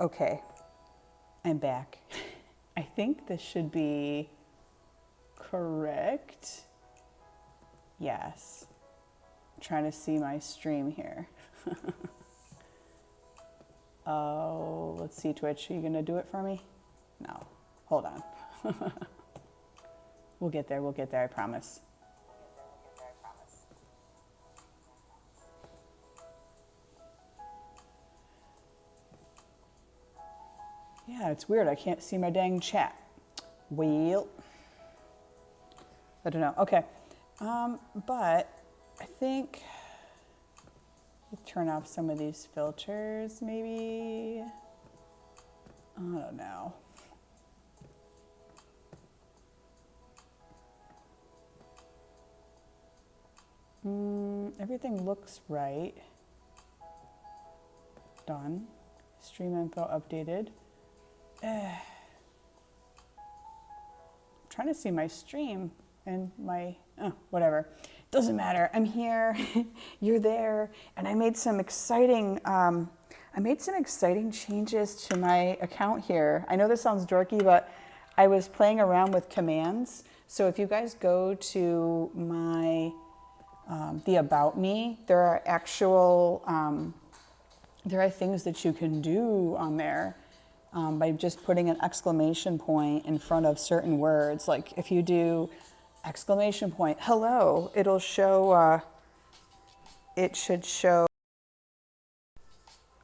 Okay, I'm back. I think this should be correct. Yes. I'm trying to see my stream here. Oh, let's see, Twitch. Are you going to do it for me? No. Hold on. We'll get there. We'll get there, I promise. Yeah, it's weird. I can't see my dang chat. Well, I don't know. Okay. But I think turn off some of these filters, maybe. I don't know. Everything looks right. Done. Stream info updated. I'm trying to see my stream and my, whatever. Doesn't matter. I'm here. You're there. And I made some exciting changes to my account here. I know this sounds dorky, but I was playing around with commands. So if you guys go to my the About Me, there are actual there are things that you can do on there by just putting an exclamation point in front of certain words. Like if you do exclamation point, hello, it'll show, it should show,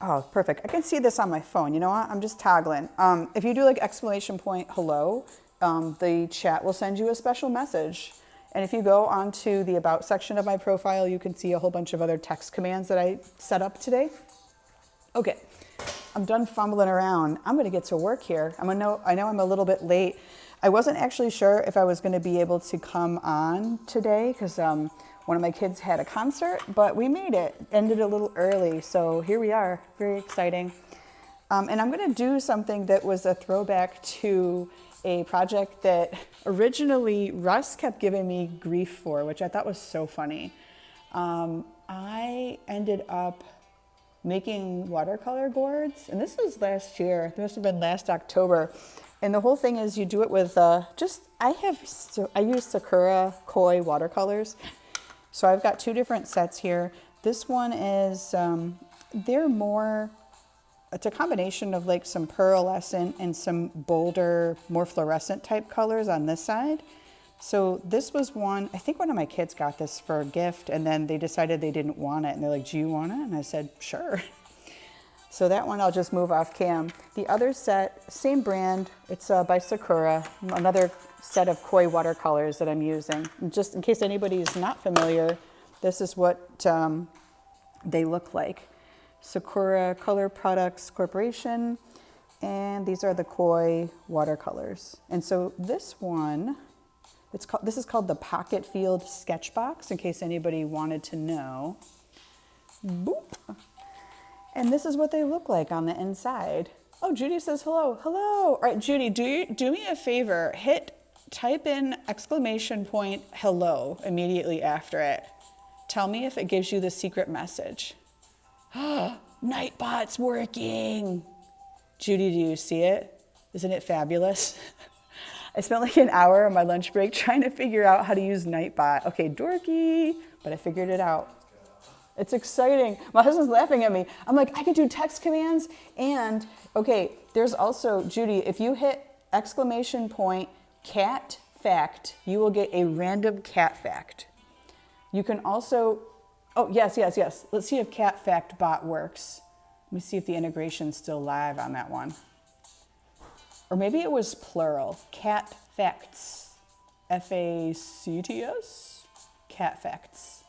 oh, perfect. I can see this on my phone. You know what? I'm just toggling. If you do like exclamation point, hello, the chat will send you a special message. And if you go onto the About section of my profile, you can see a whole bunch of other text commands that I set up today. Okay, I'm done fumbling around. I'm gonna get to work here. I know I'm a little bit late. I wasn't actually sure if I was gonna be able to come on today because one of my kids had a concert, but we made it, ended a little early. So here we are, very exciting. And I'm gonna do something that was a throwback to a project that originally Russ kept giving me grief for, which I thought was so funny. I ended up making watercolor gourds, and this was last year. It must have been last October. And the whole thing is you do it with I use Sakura Koi watercolors. So I've got two different sets here. This one is, it's a combination of like some pearlescent and some bolder, more fluorescent type colors on this side. So this was one, I think one of my kids got this for a gift and then they decided they didn't want it. And they're like, do you want it? And I said, sure. So that one I'll just move off cam. The other set, same brand, it's by Sakura, another set of Koi watercolors that I'm using. And just in case anybody's not familiar, this is what they look like. Sakura Color Products Corporation, and these are the Koi watercolors. And so this one, this is called the Pocket Field Sketchbox, in case anybody wanted to know. Boop. And this is what they look like on the inside. Oh, Judy says hello. Hello. All right, Judy, do me a favor. Type in exclamation point hello immediately after it. Tell me if it gives you the secret message. Nightbot's working. Judy, do you see it? Isn't it fabulous? I spent like an hour on my lunch break trying to figure out how to use Nightbot. Okay, dorky, but I figured it out. It's exciting. My husband's laughing at me. I'm like, I could do text commands and, okay, there's also, Judy, if you hit exclamation point cat fact, you will get a random cat fact. You can also, oh, yes. Let's see if cat fact bot works. Let me see if the integration's still live on that one. Or maybe it was plural, cat facts, F-A-C-T-S, cat facts.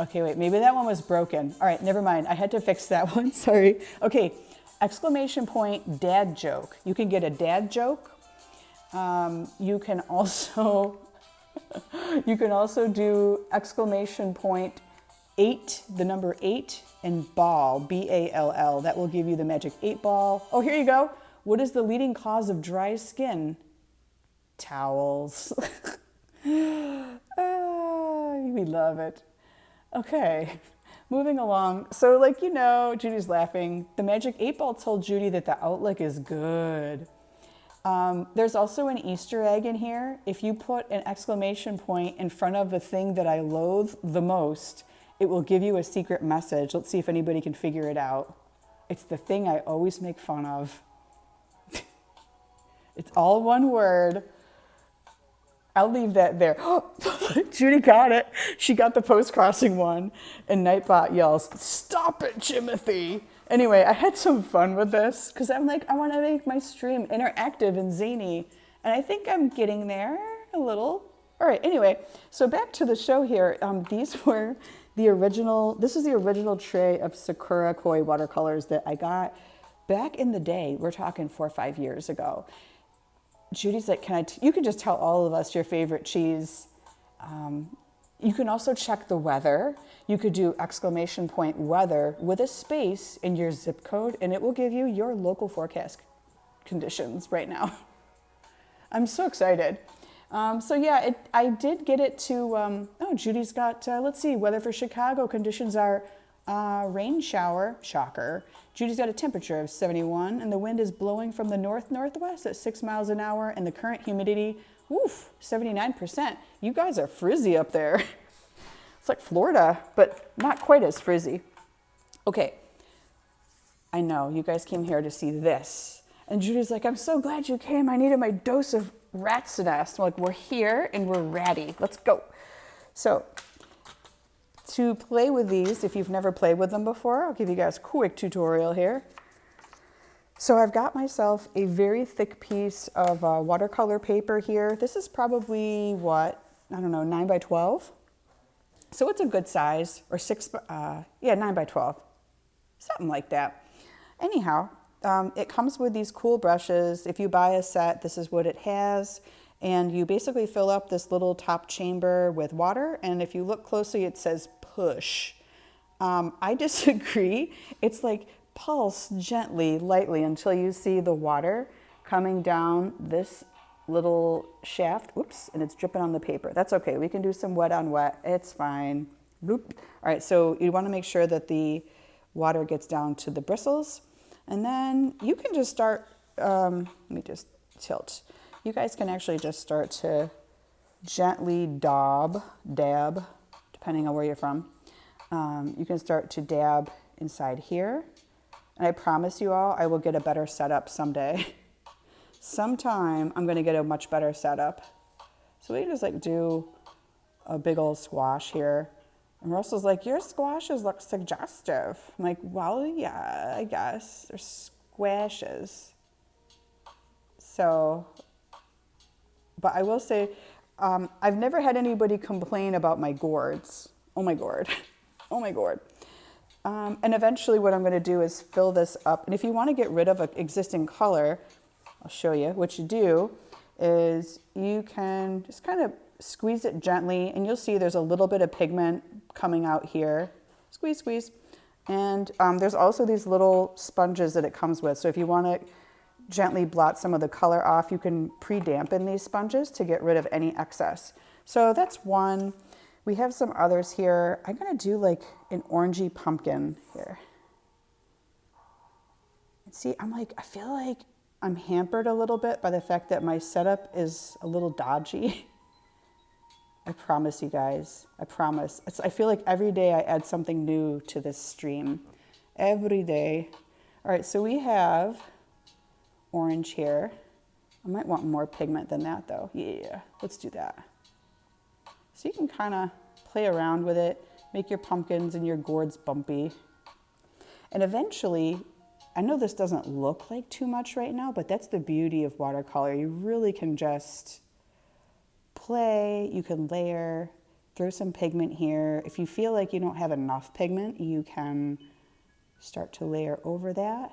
Okay, wait, maybe that one was broken. All right, never mind. I had to fix that one, sorry. Okay, exclamation point dad joke. You can get a dad joke. You can also do exclamation point 8, the number 8, and ball, B-A-L-L. That will give you the magic 8 ball. Oh, here you go. What is the leading cause of dry skin? Towels. We love it. Okay, Moving along. So like, you know, Judy's laughing. The Magic 8 Ball told Judy that the outlook is good. There's also an Easter egg in here. If you put an exclamation point in front of the thing that I loathe the most, it will give you a secret message. Let's see if anybody can figure it out. It's the thing I always make fun of. It's all one word. I'll leave that there. Judy got it. She got the post-crossing one. And Nightbot yells, "Stop it, Jimothy." Anyway, I had some fun with this because I'm like, I want to make my stream interactive and zany. And I think I'm getting there a little. All right, anyway, so back to the show here. These were the original, this is the original tray of Sakura Koi watercolors that I got back in the day. We're talking 4 or 5 years ago. Judy's like, you can just tell all of us your favorite cheese. You can also check the weather. You could do exclamation point weather with a space in your zip code, and it will give you your local forecast conditions right now. I'm so excited. So yeah, I did get it to, oh, Judy's got, let's see, weather for Chicago conditions are rain shower, shocker. Judy's got a temperature of 71 and the wind is blowing from the north-northwest at 6 miles an hour and the current humidity, oof, 79%. You guys are frizzy up there. It's like Florida, but not quite as frizzy. Okay, I know you guys came here to see this. And Judy's like, I'm so glad you came. I needed my dose of rat's nest. I'm like, we're here and we're ratty. Let's go. So to play with these, if you've never played with them before, I'll give you guys a quick tutorial here. So I've got myself a very thick piece of watercolor paper here. This is probably what, I don't know, 9 by 12. So it's a good size, or 9 by 12, something like that. Anyhow, it comes with these cool brushes. If you buy a set, this is what it has. And you basically fill up this little top chamber with water. And if you look closely, it says push. I disagree. It's like pulse gently, lightly until you see the water coming down this little shaft. Whoops, and it's dripping on the paper. That's okay. We can do some wet on wet. It's fine. Boop. All right, so you want to make sure that the water gets down to the bristles. And then you can just start, let me just tilt. You guys can actually just start to gently dab, depending on where you're from. You can start to dab inside here. And I promise you all, I will get a better setup someday. Sometime I'm gonna get a much better setup. So we can just like do a big old squash here. And Russell's like, your squashes look suggestive. I'm like, well, yeah, I guess. They're squashes. So, but I will say, I've never had anybody complain about my gourds. Oh my gourd. Oh my gourd. And eventually what I'm going to do is fill this up. And if you want to get rid of an existing color, I'll show you. What you do is you can just kind of squeeze it gently, and you'll see there's a little bit of pigment coming out here. Squeeze, squeeze. And there's also these little sponges that it comes with. So if you want to gently blot some of the color off, you can pre-dampen these sponges to get rid of any excess. So that's one. We have some others here. I'm gonna do like an orangey pumpkin here. And see, I feel like I'm hampered a little bit by the fact that my setup is a little dodgy. I promise you guys, I promise. I feel like every day I add something new to this stream. Every day. All right, so we have orange here. I might want more pigment than that though. Yeah, let's do that. So you can kind of play around with it, make your pumpkins and your gourds bumpy. And eventually, I know this doesn't look like too much right now, but that's the beauty of watercolor. You really can just play, you can layer, throw some pigment here. If you feel like you don't have enough pigment, you can start to layer over that.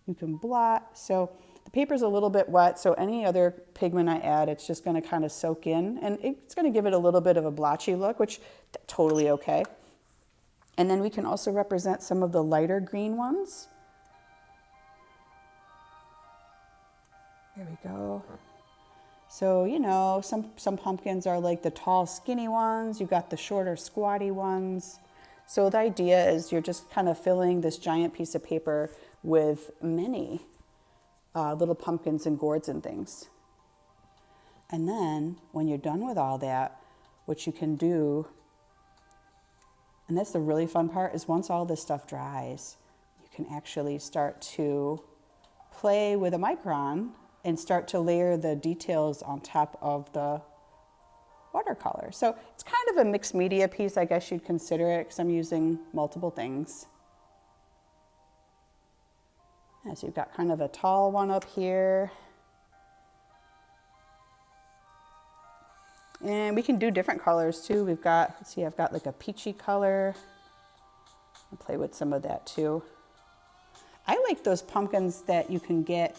You can blot. So the paper's a little bit wet, so any other pigment I add, it's just gonna kind of soak in, and it's gonna give it a little bit of a blotchy look, which totally okay. And then we can also represent some of the lighter green ones. There we go. So, you know, some pumpkins are like the tall, skinny ones. You got the shorter, squatty ones. So the idea is you're just kind of filling this giant piece of paper with many little pumpkins and gourds and things. And then when you're done with all that, what you can do, and that's the really fun part, is once all this stuff dries, you can actually start to play with a micron and start to layer the details on top of the watercolor. So it's kind of a mixed media piece, I guess you'd consider it, because I'm using multiple things. So you've got kind of a tall one up here. And we can do different colors too. We've got, let's see, I've got like a peachy color. I'll play with some of that too. I like those pumpkins that you can get.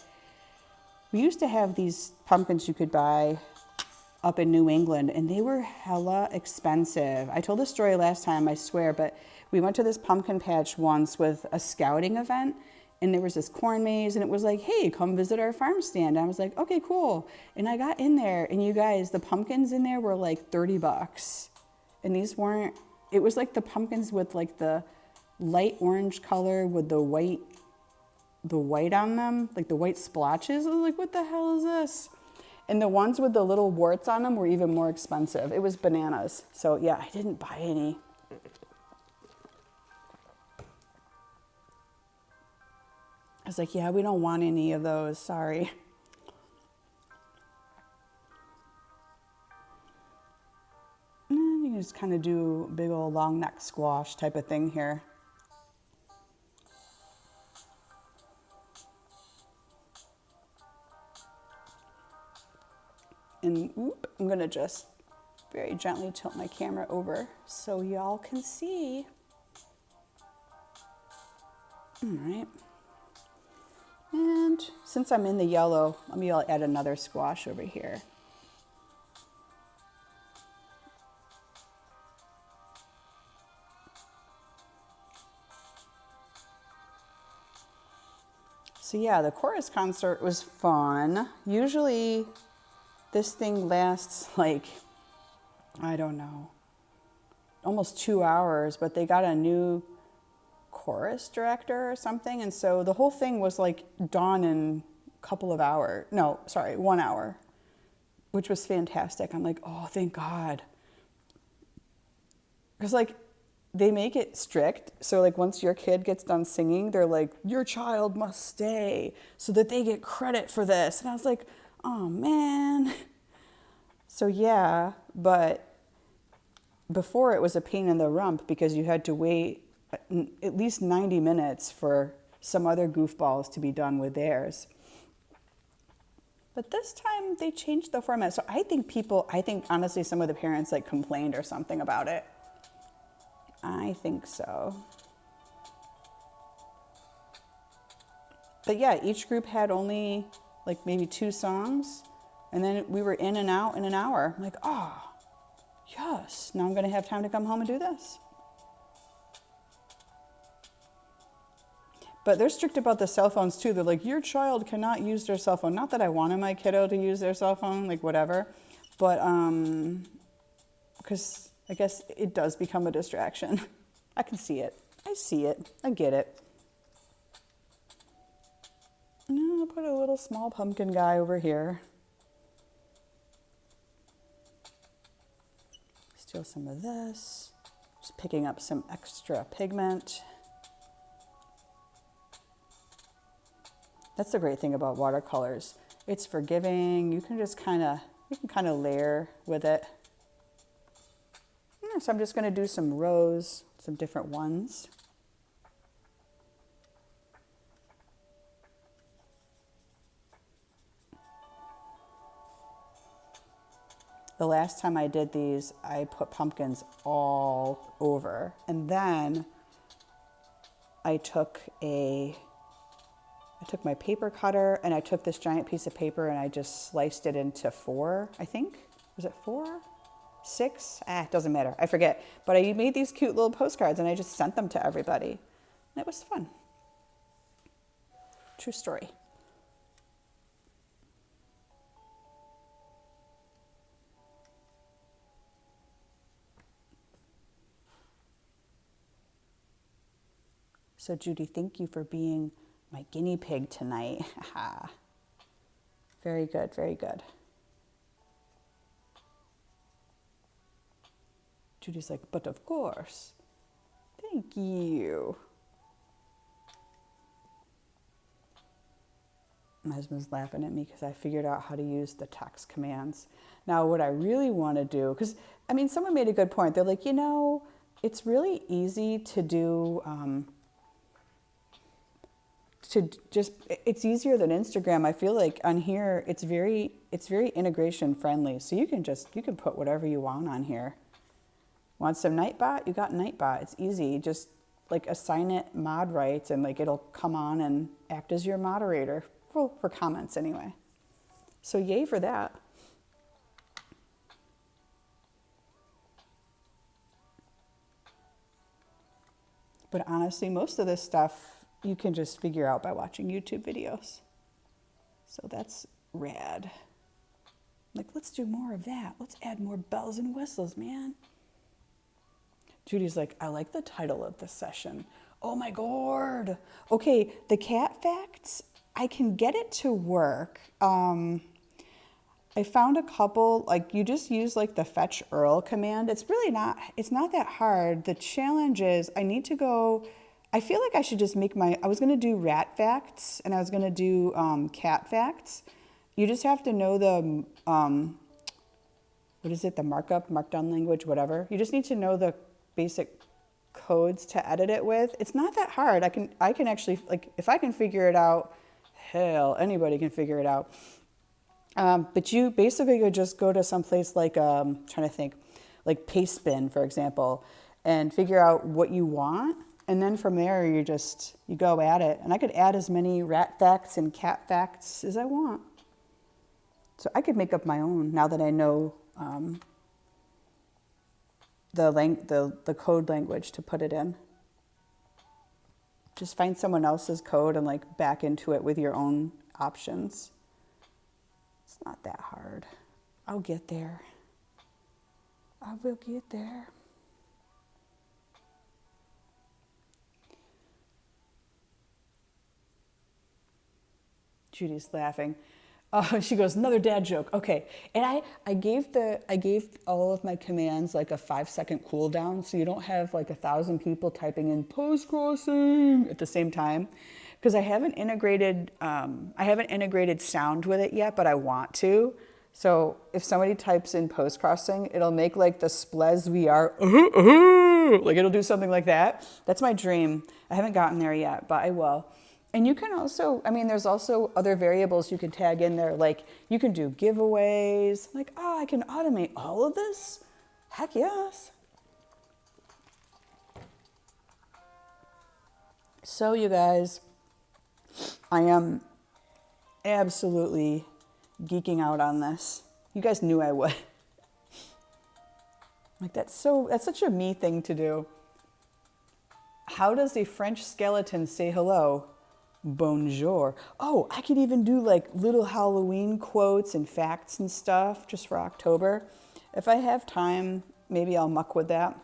We used to have these pumpkins you could buy up in New England, and they were hella expensive. I told this story last time, I swear, but we went to this pumpkin patch once with a scouting event, and there was this corn maze, and it was like, hey, come visit our farm stand. And I was like, okay, cool. And I got in there, and you guys, the pumpkins in there were like $30. And these weren't, it was like the pumpkins with like the light orange color with the white on them, like the white splotches. I was like, what the hell is this? And the ones with the little warts on them were even more expensive. It was bananas. So yeah, I didn't buy any. I was like, yeah, we don't want any of those, sorry. And you can just kind of do a big old long neck squash type of thing here. And whoop, I'm gonna just very gently tilt my camera over so y'all can see. All right. And since I'm in the yellow, let me add another squash over here. So yeah, the chorus concert was fun. Usually this thing lasts like, I don't know, almost 2 hours, but they got a new chorus director or something. And so the whole thing was like done in a couple of hours. No, sorry, 1 hour, which was fantastic. I'm like, oh, thank God. Because like they make it strict. So like once your kid gets done singing, they're like, your child must stay so that they get credit for this. And I was like, oh man. So yeah, but before it was a pain in the rump because you had to wait at least 90 minutes for some other goofballs to be done with theirs. But this time they changed the format. So I think honestly some of the parents like complained or something about it. I think so. But yeah, each group had only like maybe 2 songs. And then we were in and out in an hour. I'm like, oh, yes, now I'm going to have time to come home and do this. But they're strict about the cell phones too. They're like, your child cannot use their cell phone. Not that I wanted my kiddo to use their cell phone, like whatever. But because I guess it does become a distraction. I can see it. I see it. I get it. Now I'll put a little small pumpkin guy over here. Steal some of this. Just picking up some extra pigment. That's the great thing about watercolors. It's forgiving. You can just kind of layer with it. So I'm just going to do some rows, some different ones. The last time I did these, I put pumpkins all over. And then I took my paper cutter and I took this giant piece of paper and I just sliced it into 4, I think. Was it 4? 6? It doesn't matter. I forget. But I made these cute little postcards and I just sent them to everybody. And it was fun. True story. So Judy, thank you for being my guinea pig tonight. Very good, very good. Judy's like, but of course. Thank you. My husband's laughing at me because I figured out how to use the text commands. Now, what I really want to do, because, I mean, someone made a good point. They're like, you know, it's really easy to do, it's easier than Instagram. I feel like on here, it's very integration friendly. So you can put whatever you want on here. Want some Nightbot? You got Nightbot. It's easy. Just like assign it mod rights and like it'll come on and act as your moderator. Well, for comments anyway. So yay for that. But honestly, most of this stuff you can just figure out by watching YouTube videos. So that's rad. Like, let's do more of that. Let's add more bells and whistles, man. Judy's like, I like the title of this session. Oh my gourd. Okay, the cat facts, I can get it to work. I found a couple, like you just use like the fetch URL command. It's not that hard. The challenge is I need to go, I feel like I should just make I was gonna do rat facts and I was gonna do cat facts. You just have to know the, what is it, the markdown language, whatever. You just need to know the basic codes to edit it with. It's not that hard. I can actually, like, if I can figure it out, hell, anybody can figure it out. But you basically could just go to some place like, trying to think, like Pastebin, for example, and figure out what you want. And then from there, you go at it. And I could add as many rat facts and cat facts as I want. So I could make up my own now that I know the code language to put it in. Just find someone else's code and like back into it with your own options. It's not that hard. I'll get there. I will get there. Judy's laughing. Oh, she goes, another dad joke. Okay. And I gave all of my commands like a 5-second cooldown, so you don't have like 1,000 people typing in post-crossing at the same time. Because I haven't integrated sound with it yet, but I want to. So if somebody types in post-crossing, it'll make like the splez we are, like it'll do something like that. That's my dream. I haven't gotten there yet, but I will. And you can also, I mean, there's also other variables you can tag in there. Like you can do giveaways. Like, I can automate all of this? Heck yes. So you guys, I am absolutely geeking out on this. You guys knew I would. Like that's such a me thing to do. How does a French skeleton say hello? Bonjour. Oh, I could even do like little Halloween quotes and facts and stuff just for October. If I have time, maybe I'll muck with that.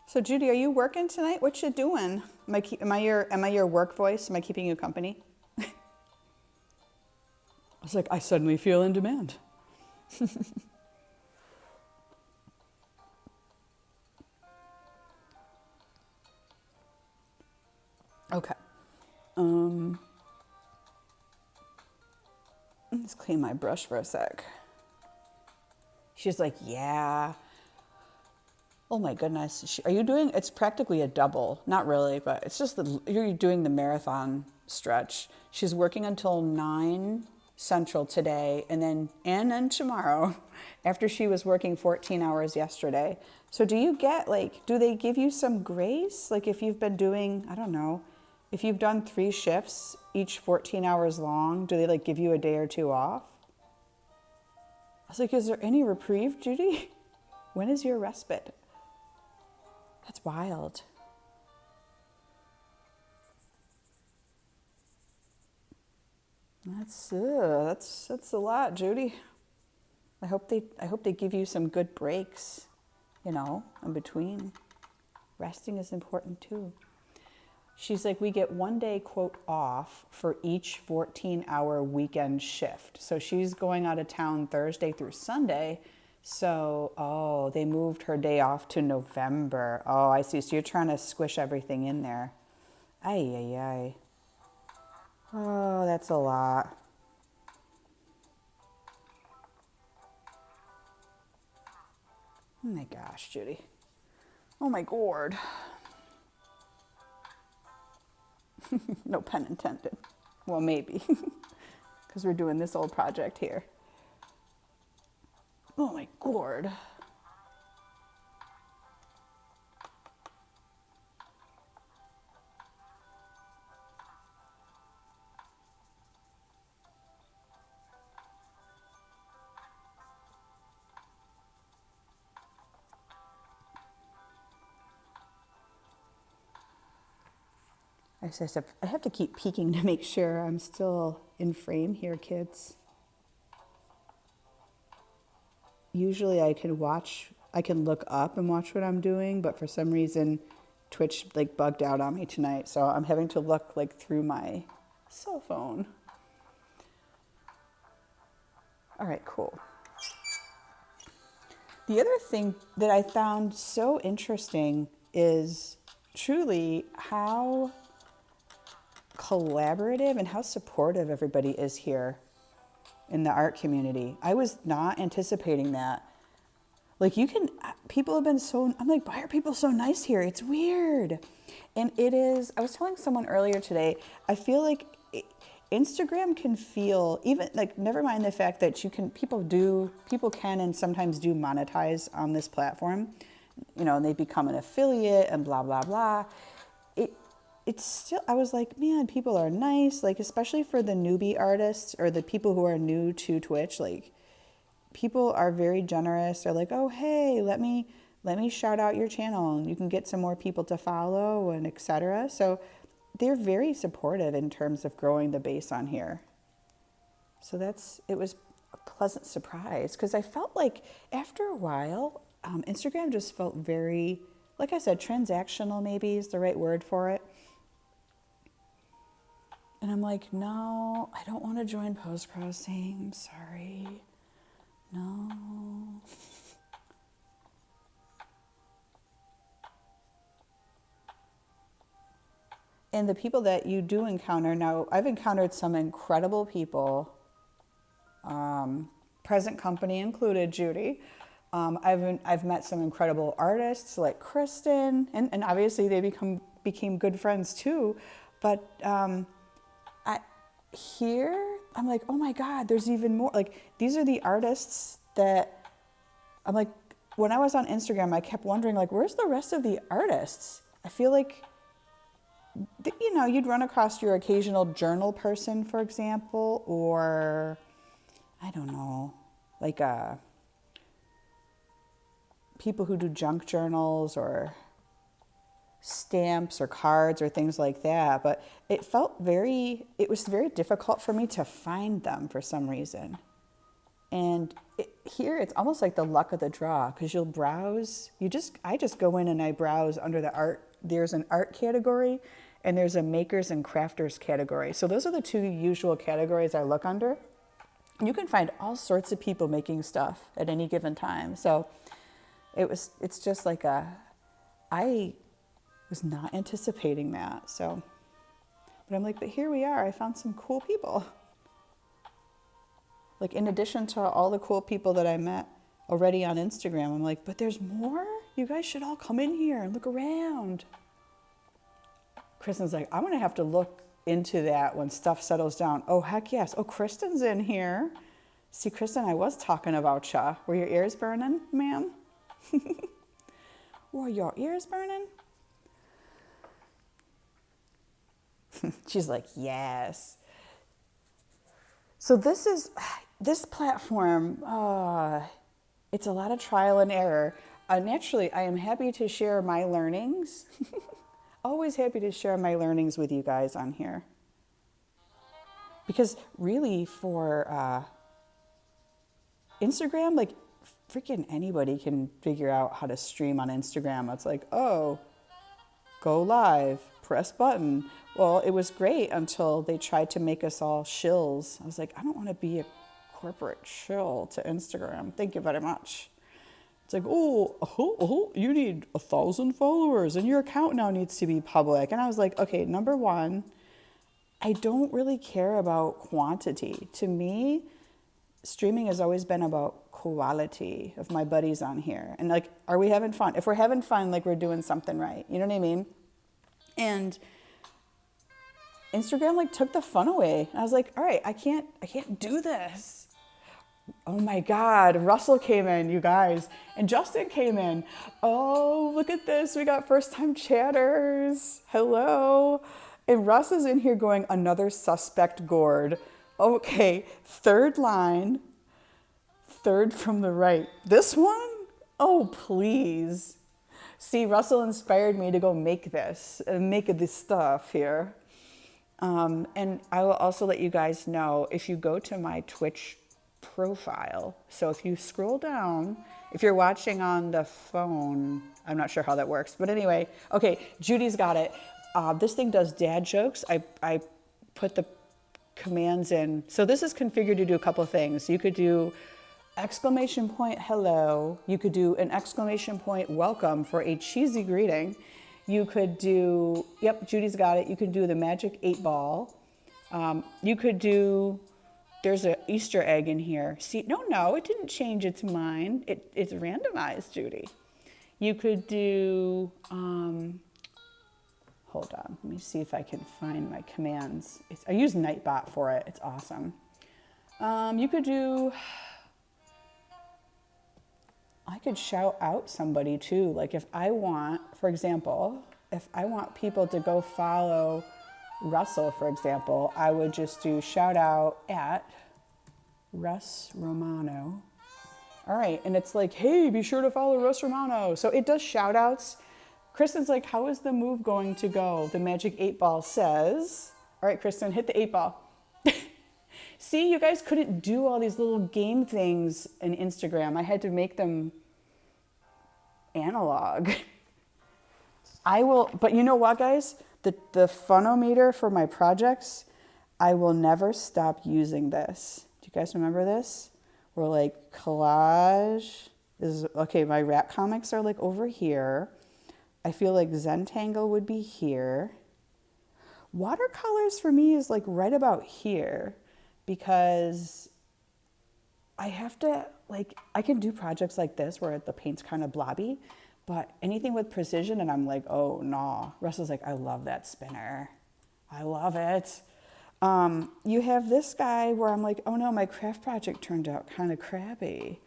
So Judy, are you working tonight? What you doing? Am I your work voice? Am I keeping you company? I was like, I suddenly feel in demand. Okay. Let's clean my brush for a sec. She's like, yeah. Oh my goodness. Are you doing, it's practically a double. Not really, but it's just you're doing the marathon stretch. She's working until 9 Central today and then tomorrow after she was working 14 hours yesterday. So do you get do they give you some grace? Like if you've been doing, I don't know, if you've done 3 shifts, each 14 hours long, do they give you a day or 2 off? I was like, is there any reprieve, Judy? When is your respite? That's wild. That's a lot, Judy. I hope they give you some good breaks, in between. Resting is important too. She's like, we get 1 day, quote, off for each 14-hour weekend shift. So she's going out of town Thursday through Sunday. So, they moved her day off to November. Oh, I see. So you're trying to squish everything in there. Ay, ay, ay. Oh, that's a lot. Oh my gosh, Judy. Oh my gourd. No pun intended. Well, maybe. Because we're doing this old project here. Oh my gourd. I have to keep peeking to make sure I'm still in frame here, kids. Usually I can look up and watch what I'm doing, but for some reason Twitch bugged out on me tonight, so I'm having to look through my cell phone. All right, cool. The other thing that I found so interesting is truly how collaborative and how supportive everybody is here in the art community. I was not anticipating that. People have been I'm like, why are people so nice here? It's weird. And it is, I was telling someone earlier today, I feel like Instagram can feel, even never mind the fact that people can and sometimes do monetize on this platform, and they become an affiliate and blah, blah, blah. It's still, I was like, man, people are nice, especially for the newbie artists or the people who are new to Twitch, people are very generous. They're like, oh, hey, let me shout out your channel and you can get some more people to follow and etc. So they're very supportive in terms of growing the base on here. So it was a pleasant surprise because I felt like after a while, Instagram just felt very, like I said, transactional maybe is the right word for it. And I'm like, no, I don't want to join post-crossing. Sorry. No. And the people that you do encounter, now I've encountered some incredible people, present company included, Judy. I've met some incredible artists like Kristen, and obviously they became good friends too. But I'm like, oh my God, there's even more. These are the artists that I'm like, when I was on Instagram, I kept wondering, where's the rest of the artists? I feel like, you'd run across your occasional journal person, for example, or I don't know, people who do junk journals or stamps or cards or things like that, but it was very difficult for me to find them for some reason. And here it's almost like the luck of the draw, because you'll browse, I just go in and I browse under the art. There's an art category and there's a makers and crafters category. So those are the two usual categories I look under. And you can find all sorts of people making stuff at any given time. So it's just I was not anticipating that. So, but I'm like, but here we are. I found some cool people. In addition to all the cool people that I met already on Instagram, I'm like, but there's more? You guys should all come in here and look around. Kristen's like, I'm going to have to look into that when stuff settles down. Oh, heck yes. Oh, Kristen's in here. See, Kristen, I was talking about ya. Were your ears burning, ma'am? Were your ears burning? She's like, yes. So this platform, it's a lot of trial and error. Naturally, I am happy to share my learnings. Always happy to share my learnings with you guys on here. Because really for Instagram, like freaking anybody can figure out how to stream on Instagram. It's like, oh, go live, press button. Well, it was great until they tried to make us all shills. I was like, I don't want to be a corporate shill to Instagram. Thank you very much. It's like, you need 1,000 followers and your account now needs to be public. And I was like, okay, number one, I don't really care about quantity. To me, streaming has always been about quality of my buddies on here. And like, are we having fun? If we're having fun, like we're doing something right. You know what I mean? And Instagram like took the fun away. I was like, all right, I can't do this. Oh my God, Russell came in, you guys, and Justin came in. Oh, look at this. We got first time chatters. Hello. And Russ is in here going, another suspect gourd. Okay, third line, third from the right. This one? Oh, please. See, Russell inspired me to go make this and make this stuff here. And I will also let you guys know, if you go to my Twitch profile, so if you scroll down, if you're watching on the phone, I'm not sure how that works, but anyway, okay, Judy's got it. This thing does dad jokes. I put the commands in. So this is configured to do a couple of things. You could do exclamation point hello. You could do an exclamation point welcome for a cheesy greeting. You could do, yep, Judy's got it. You could do the magic 8-ball. You could do, there's an Easter egg in here. See, no, it didn't change its mind. It's randomized, Judy. You could do, hold on, let me see if I can find my commands. I use Nightbot for it. It's awesome. You could do, I could shout out somebody too. Like if I want, for example, if I want people to go follow Russell, for example, I would just do shout out at Russ Romano. All right, and it's like, hey, be sure to follow Russ Romano. So it does shout outs. Kristen's like, how is the move going to go? The magic 8-ball says, all right, Kristen, hit the 8-ball. See, you guys couldn't do all these little game things in Instagram. I had to make them analog. I will, but you know what, guys? The funometer for my projects, I will never stop using this. Do you guys remember this? We're like collage is, okay, my rat comics are like over here. I feel like Zentangle would be here. Watercolors for me is like right about here, because I have to, like, I can do projects like this where the paint's kind of blobby, but anything with precision and I'm like, oh, no. Russell's like, I love that spinner. I love it. You have this guy where I'm like, oh no, my craft project turned out kind of crappy.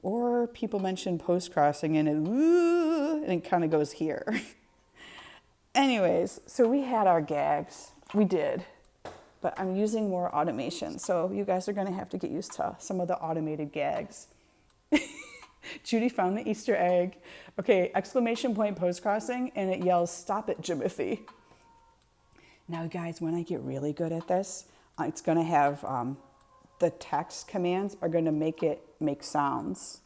Or people mention post-crossing and it kind of goes here. Anyways, so we had our gags. We did. But I'm using more automation. So you guys are going to have to get used to some of the automated gags. Judy found the Easter egg. Okay, exclamation point post-crossing, and it yells, stop it, Jimothy. Now, guys, when I get really good at this, it's going to have the text commands are going to make it make sounds.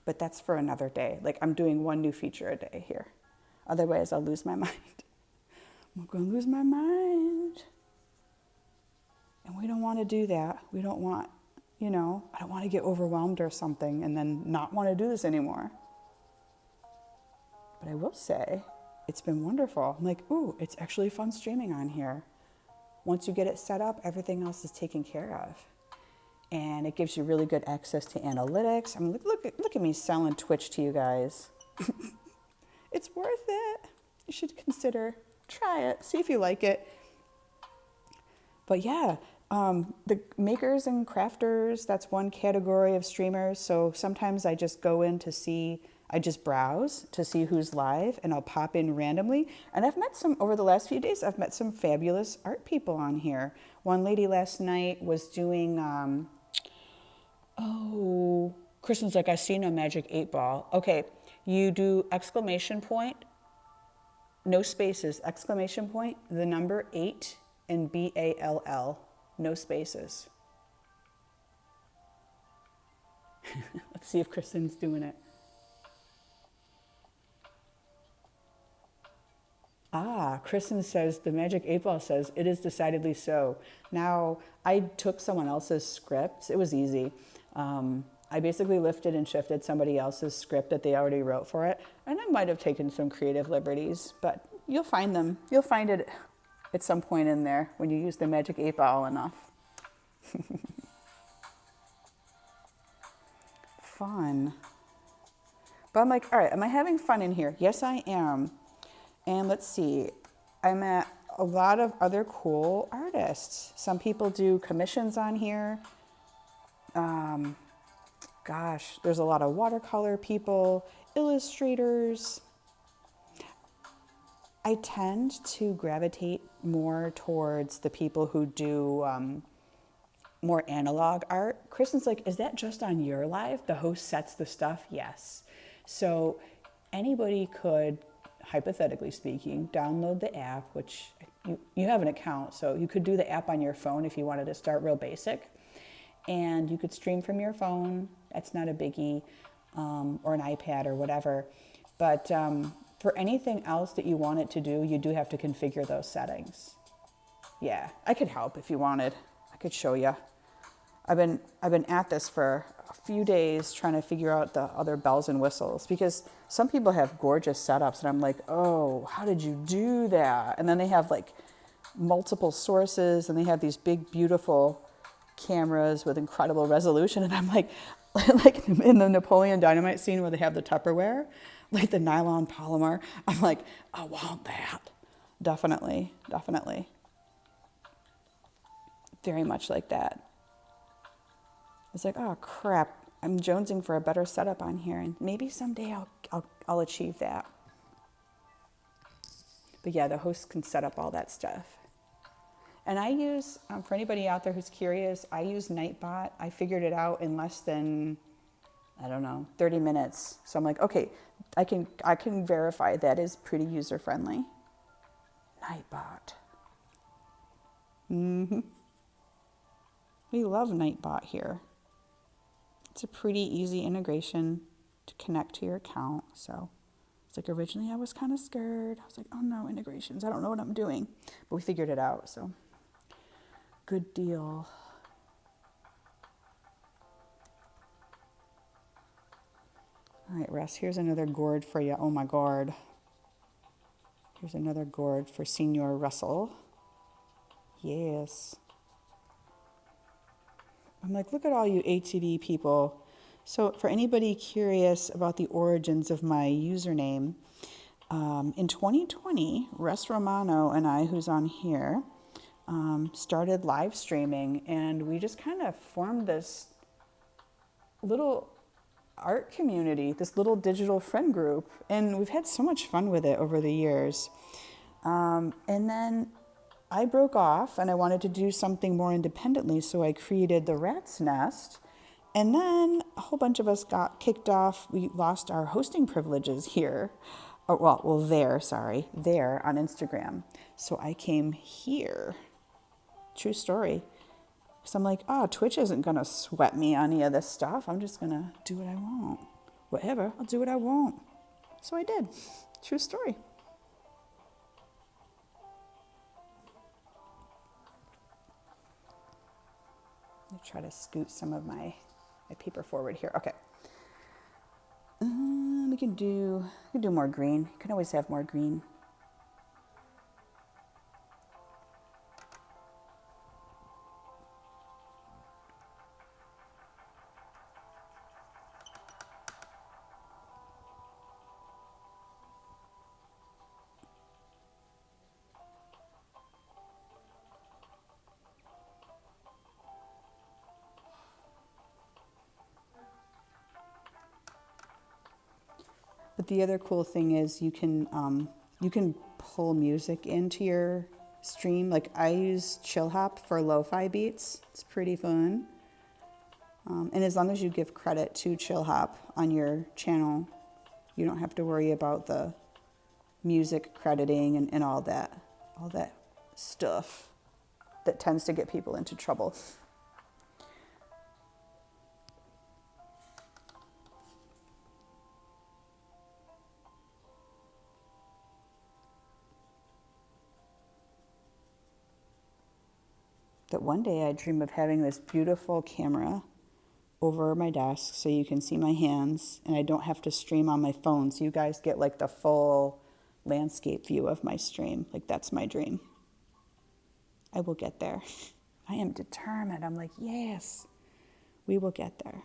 But that's for another day. Like, I'm doing one new feature a day here. Otherwise, I'll lose my mind. I'm going to lose my mind. And we don't want to do that. We don't want, I don't want to get overwhelmed or something and then not want to do this anymore. But I will say, it's been wonderful. I'm like, ooh, it's actually fun streaming on here. Once you get it set up, everything else is taken care of. And it gives you really good access to analytics. I mean, look at me selling Twitch to you guys. It's worth it. You should consider, try it, see if you like it. But yeah, the makers and crafters, that's one category of streamers. So sometimes I just go in to see, I just browse to see who's live and I'll pop in randomly. And I've met over the last few days, I've met some fabulous art people on here. One lady last night was doing, Kristen's like, I seen a magic 8-ball. Okay, you do exclamation point, no spaces, exclamation point, the number 8 and BALL. no spaces. Let's see if Kristen's doing it. Ah, Kristen says, the Magic 8 Ball says, it is decidedly so. Now, I took someone else's script. It was easy. I basically lifted and shifted somebody else's script that they already wrote for it. And I might have taken some creative liberties, but you'll find them. You'll find it at some point in there when you use the Magic 8 Ball enough. Fun. But I'm like, all right, am I having fun in here? Yes, I am. And let's see, I met a lot of other cool artists. Some people do commissions on here. Gosh, there's a lot of watercolor people, illustrators. I tend to gravitate more towards the people who do more analog art. Kristen's like, is that just on your live? The host sets the stuff? Yes. So anybody could, hypothetically speaking, download the app, which you have an account, so you could do the app on your phone if you wanted to start real basic. And you could stream from your phone. That's not a biggie, or an iPad or whatever. But for anything else that you want it to do, you do have to configure those settings. Yeah, I could help if you wanted. I could show you. I've been at this for a few days trying to figure out the other bells and whistles, because some people have gorgeous setups and I'm like, oh, how did you do that? And then they have like multiple sources and they have these big, beautiful cameras with incredible resolution. And I'm like in the Napoleon Dynamite scene where they have the Tupperware, like the nylon polymer, I'm like, I want that. Definitely, definitely. Very much like that. It's like, oh crap, I'm jonesing for a better setup on here, and maybe someday I'll achieve that. But yeah, the host can set up all that stuff. And I use, for anybody out there who's curious, I use Nightbot. I figured it out in less than, I don't know, 30 minutes. So I'm like, okay, I can verify that is pretty user friendly. Nightbot. Mm-hmm. We love Nightbot here. It's a pretty easy integration to connect to your account. So it's like, originally I was kind of scared. I was like, oh no, integrations. I don't know what I'm doing. But we figured it out, so good deal. All right, Russ, here's another gourd for you. Oh my God. Here's another gourd for Senior Russell. Yes. I'm like, look at all you ATD people. So for anybody curious about the origins of my username, in 2020, Russ Romano and I, who's on here, started live streaming, and we just kind of formed this little art community, this little digital friend group, and we've had so much fun with it over the years. And then I broke off and I wanted to do something more independently, so I created the Rat's Nest, and then a whole bunch of us got kicked off. We lost our hosting privileges here, there on Instagram. So I came here. True story. So I'm like, Twitch isn't gonna sweat me on any of this stuff. I'm just gonna do what I want. Whatever, I'll do what I want. So I did. True story. Let me try to scoot some of my paper forward here. Okay. We can do more green. You can always have more green. But the other cool thing is you can pull music into your stream. Like I use Chill Hop for lo-fi beats. It's pretty fun. And as long as you give credit to Chill Hop on your channel, you don't have to worry about the music crediting and all that stuff that tends to get people into trouble. That one day I dream of having this beautiful camera over my desk so you can see my hands and I don't have to stream on my phone, so you guys get like the full landscape view of my stream. Like, that's my dream. I will get there. I am determined. I'm like, yes, we will get there.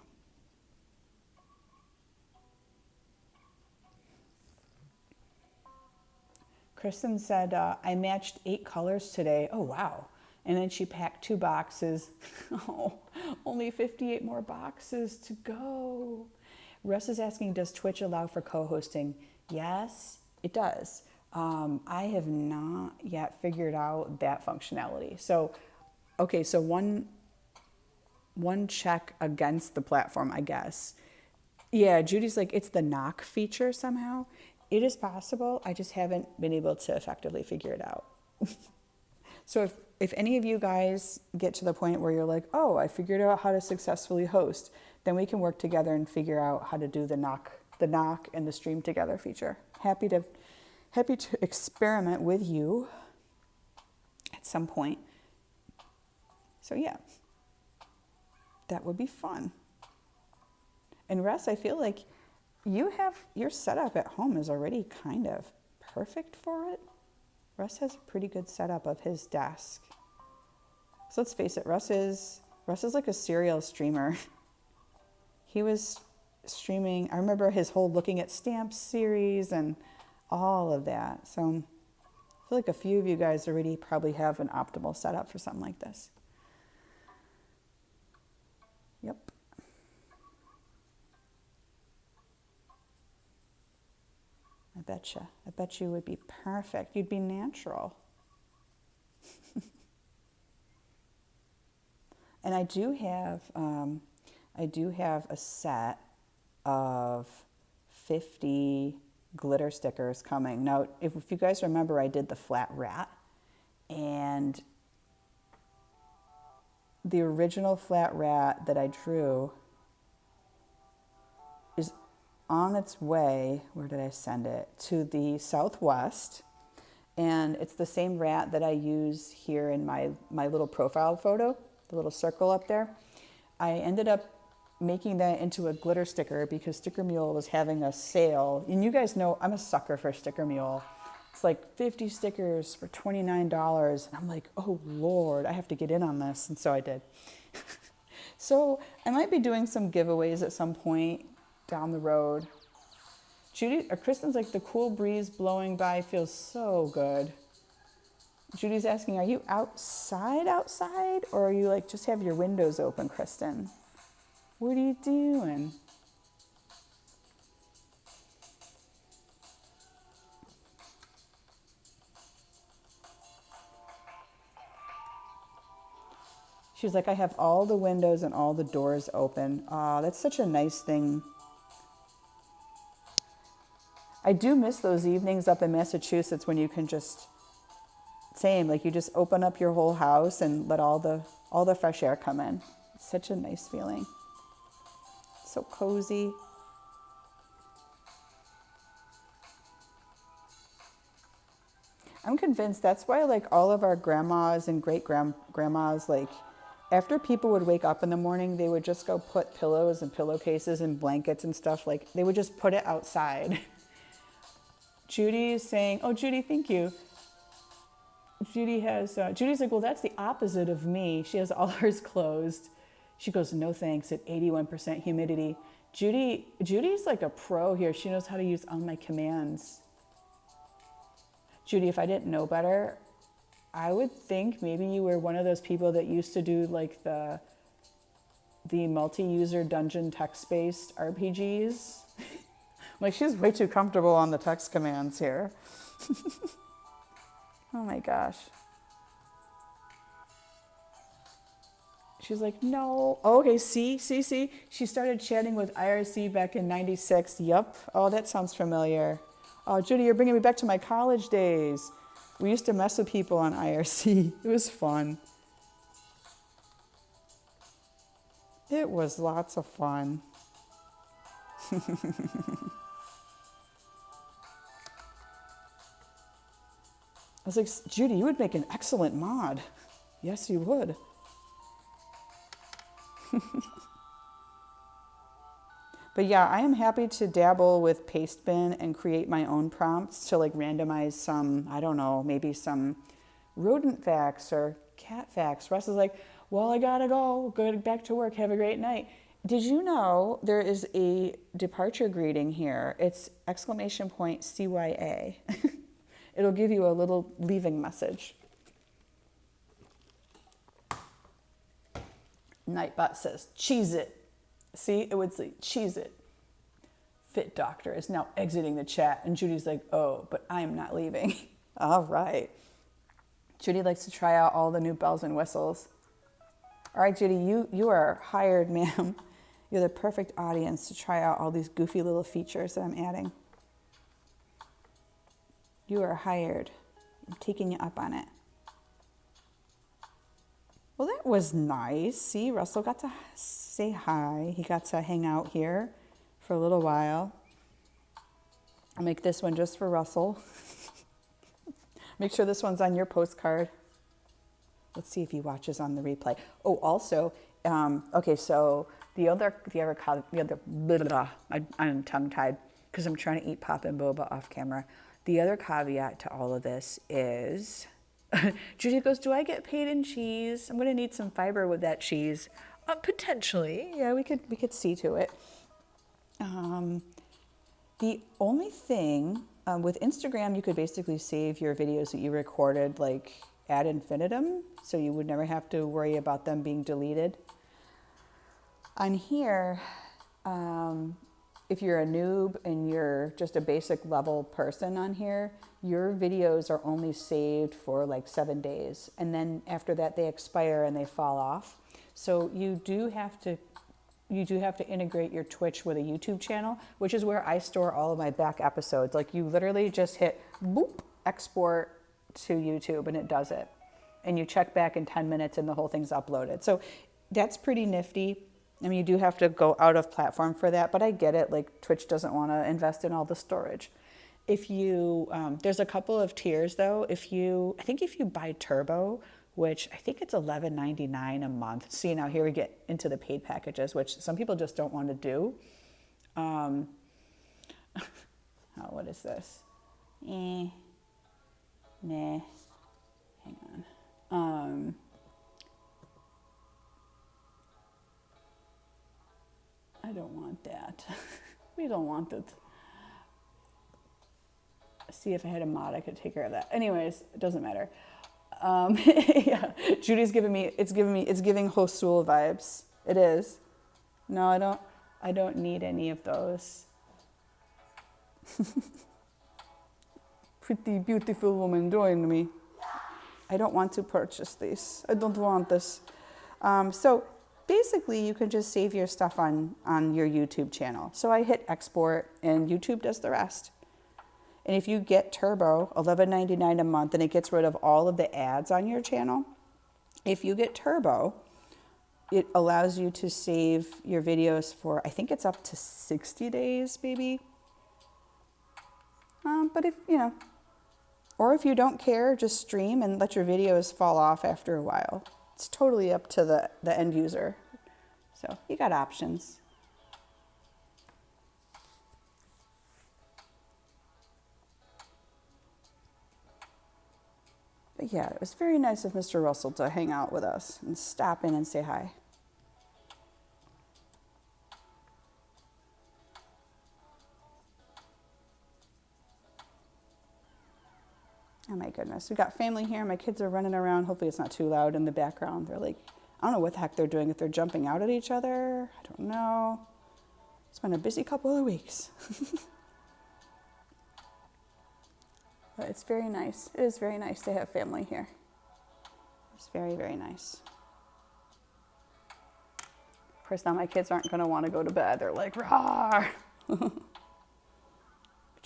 Kristen said, I matched 8 colors today. Oh, wow. And then she packed 2 boxes. Oh, only 58 more boxes to go. Russ is asking, does Twitch allow for co-hosting? Yes, it does. I have not yet figured out that functionality. So, okay, so one check against the platform, I guess. Yeah, Judy's like, it's the knock feature somehow. It is possible. I just haven't been able to effectively figure it out. So if any of you guys get to the point where you're like, oh, I figured out how to successfully host, then we can work together and figure out how to do the knock and the stream together feature. Happy to experiment with you at some point. So yeah, that would be fun. And Russ, I feel like your setup at home is already kind of perfect for it. Russ has a pretty good setup of his desk. So let's face it, Russ is like a serial streamer. He was streaming, I remember his whole looking at stamps series and all of that. So I feel like a few of you guys already probably have an optimal setup for something like this. Yep. I bet you would be perfect. You'd be natural. And I do have a set of 50 glitter stickers coming. Now, if you guys remember, I did the flat rat, and the original flat rat that I drew is on its way, where did I send it? To the Southwest. And it's the same rat that I use here in my little profile photo, the little circle up there. I ended up making that into a glitter sticker because Sticker Mule was having a sale. And you guys know I'm a sucker for Sticker Mule. It's like 50 stickers for $29. And I'm like, oh Lord, I have to get in on this. And so I did. So I might be doing some giveaways at some point down the road. Kristen's like, the cool breeze blowing by feels so good. Judy's asking, are you outside, or are you like just have your windows open, Kristen? What are you doing? She's like, I have all the windows and all the doors open. Aw, that's such a nice thing. I do miss those evenings up in Massachusetts when you can just, you just open up your whole house and let all the fresh air come in. It's such a nice feeling. So cozy. I'm convinced that's why like all of our grandmas and great-grandmas, like after people would wake up in the morning, they would just go put pillows and pillowcases and blankets and stuff, like they would just put it outside. Judy is saying, oh, Judy, thank you. Judy's like, well, that's the opposite of me. She has all hers closed. She goes, no thanks, at 81% humidity. Judy's like a pro here. She knows how to use all my commands. Judy, if I didn't know better, I would think maybe you were one of those people that used to do like the multi-user dungeon text-based RPGs. Like, she's way too comfortable on the text commands here. Oh my gosh. She's like, no. Oh, okay, see? She started chatting with IRC back in 96. Yup. Oh, that sounds familiar. Oh, Judy, you're bringing me back to my college days. We used to mess with people on IRC. It was fun. It was lots of fun. I was like, Judy, you would make an excellent mod. Yes, you would. But yeah, I am happy to dabble with Pastebin and create my own prompts to like randomize some, I don't know, maybe some rodent facts or cat facts. Russ is like, well, I gotta go back to work. Have a great night. Did you know there is a departure greeting here? It's exclamation point CYA. It'll give you a little leaving message. Nightbot says, cheese it. See, it would say, cheese it. Fit Doctor is now exiting the chat. And Judy's like, oh, but I am not leaving. All right. Judy likes to try out all the new bells and whistles. All right, Judy, you are hired, ma'am. You're the perfect audience to try out all these goofy little features that I'm adding. You are hired. I'm taking you up on it. Well, that was nice. See, Russell got to say hi. He got to hang out here for a little while. I'll make this one just for Russell. Make sure this one's on your postcard. Let's see if he watches on the replay. Oh, also, okay, so I'm tongue-tied because I'm trying to eat pop and boba off camera. The other caveat to all of this is, Judy goes, do I get paid in cheese? I'm going to need some fiber with that cheese. Potentially, yeah, we could see to it. The only thing with Instagram, you could basically save your videos that you recorded like ad infinitum, so you would never have to worry about them being deleted. On here, if you're a noob and you're just a basic level person on here, your videos are only saved for like 7 days. And then after that, they expire and they fall off. So you do have to integrate your Twitch with a YouTube channel, which is where I store all of my back episodes. Like you literally just hit boop, export to YouTube and it does it. And you check back in 10 minutes and the whole thing's uploaded. So that's pretty nifty. I mean, you do have to go out of platform for that, but I get it. Like Twitch doesn't want to invest in all the storage. If you, there's a couple of tiers though. I think if you buy Turbo, which I think it's $11.99 a month. See, now here we get into the paid packages, which some people just don't want to do. Oh, what is this? Nah, hang on. I don't want that. We don't want it. See, if I had a mod, I could take care of that. Anyways, it doesn't matter. Yeah, Judy's it's giving Hosul vibes. It is. No, I don't need any of those. Pretty beautiful woman, join me. I don't want to purchase these. I don't want this. So basically you can just save your stuff on your YouTube channel. So I hit export and YouTube does the rest. And if you get Turbo, $11.99 a month, and it gets rid of all of the ads on your channel. If you get Turbo, it allows you to save your videos for, I think it's up to 60 days, maybe. But if, or if you don't care, just stream and let your videos fall off after a while. It's totally up to the end user. So you got options. But yeah, it was very nice of Mr. Russell to hang out with us and stop in and say hi. Oh my goodness, we got family here. My kids are running around. Hopefully it's not too loud in the background. They're like, I don't know what the heck they're doing. If they're jumping out at each other, I don't know. It's been a busy couple of weeks. But it's very nice. It is very nice to have family here. It's very, very nice. Of course, now my kids aren't going to want to go to bed. They're like, rah! Which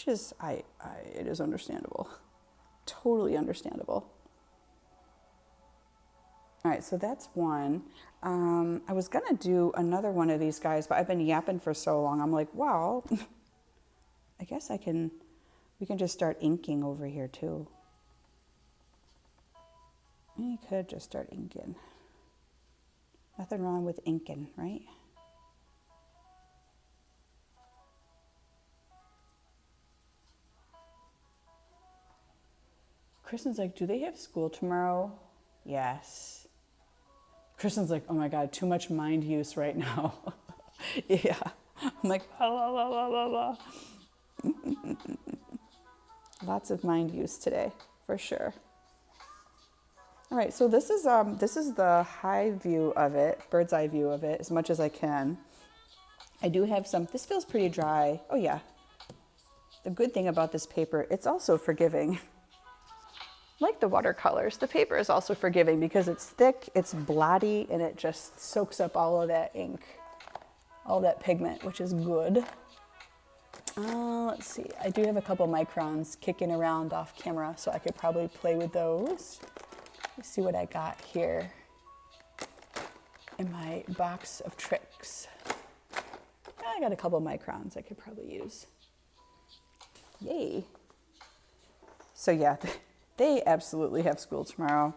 is, it is understandable. Totally understandable. All right, so that's one. I was gonna do another one of these guys, but I've been yapping for so long. I'm like, well, I guess we can just start inking over here too. You could just start inking. Nothing wrong with inking, right? Kristen's like, do they have school tomorrow? Yes. Kristen's like, oh my God, too much mind use right now. Yeah. I'm like, blah, blah, blah, blah, blah. Lots of mind use today, for sure. All right, so this is the high view of it, bird's eye view of it, as much as I can. I do have some, this feels pretty dry. Oh yeah. The good thing about this paper, it's also forgiving. Like the watercolors, the paper is also forgiving because it's thick, it's blotty, and it just soaks up all of that ink, all that pigment, which is good. Let's see, I do have a couple microns kicking around off camera, so I could probably play with those. Let's see what I got here in my box of tricks. I got a couple microns I could probably use. Yay. So yeah, they absolutely have school tomorrow.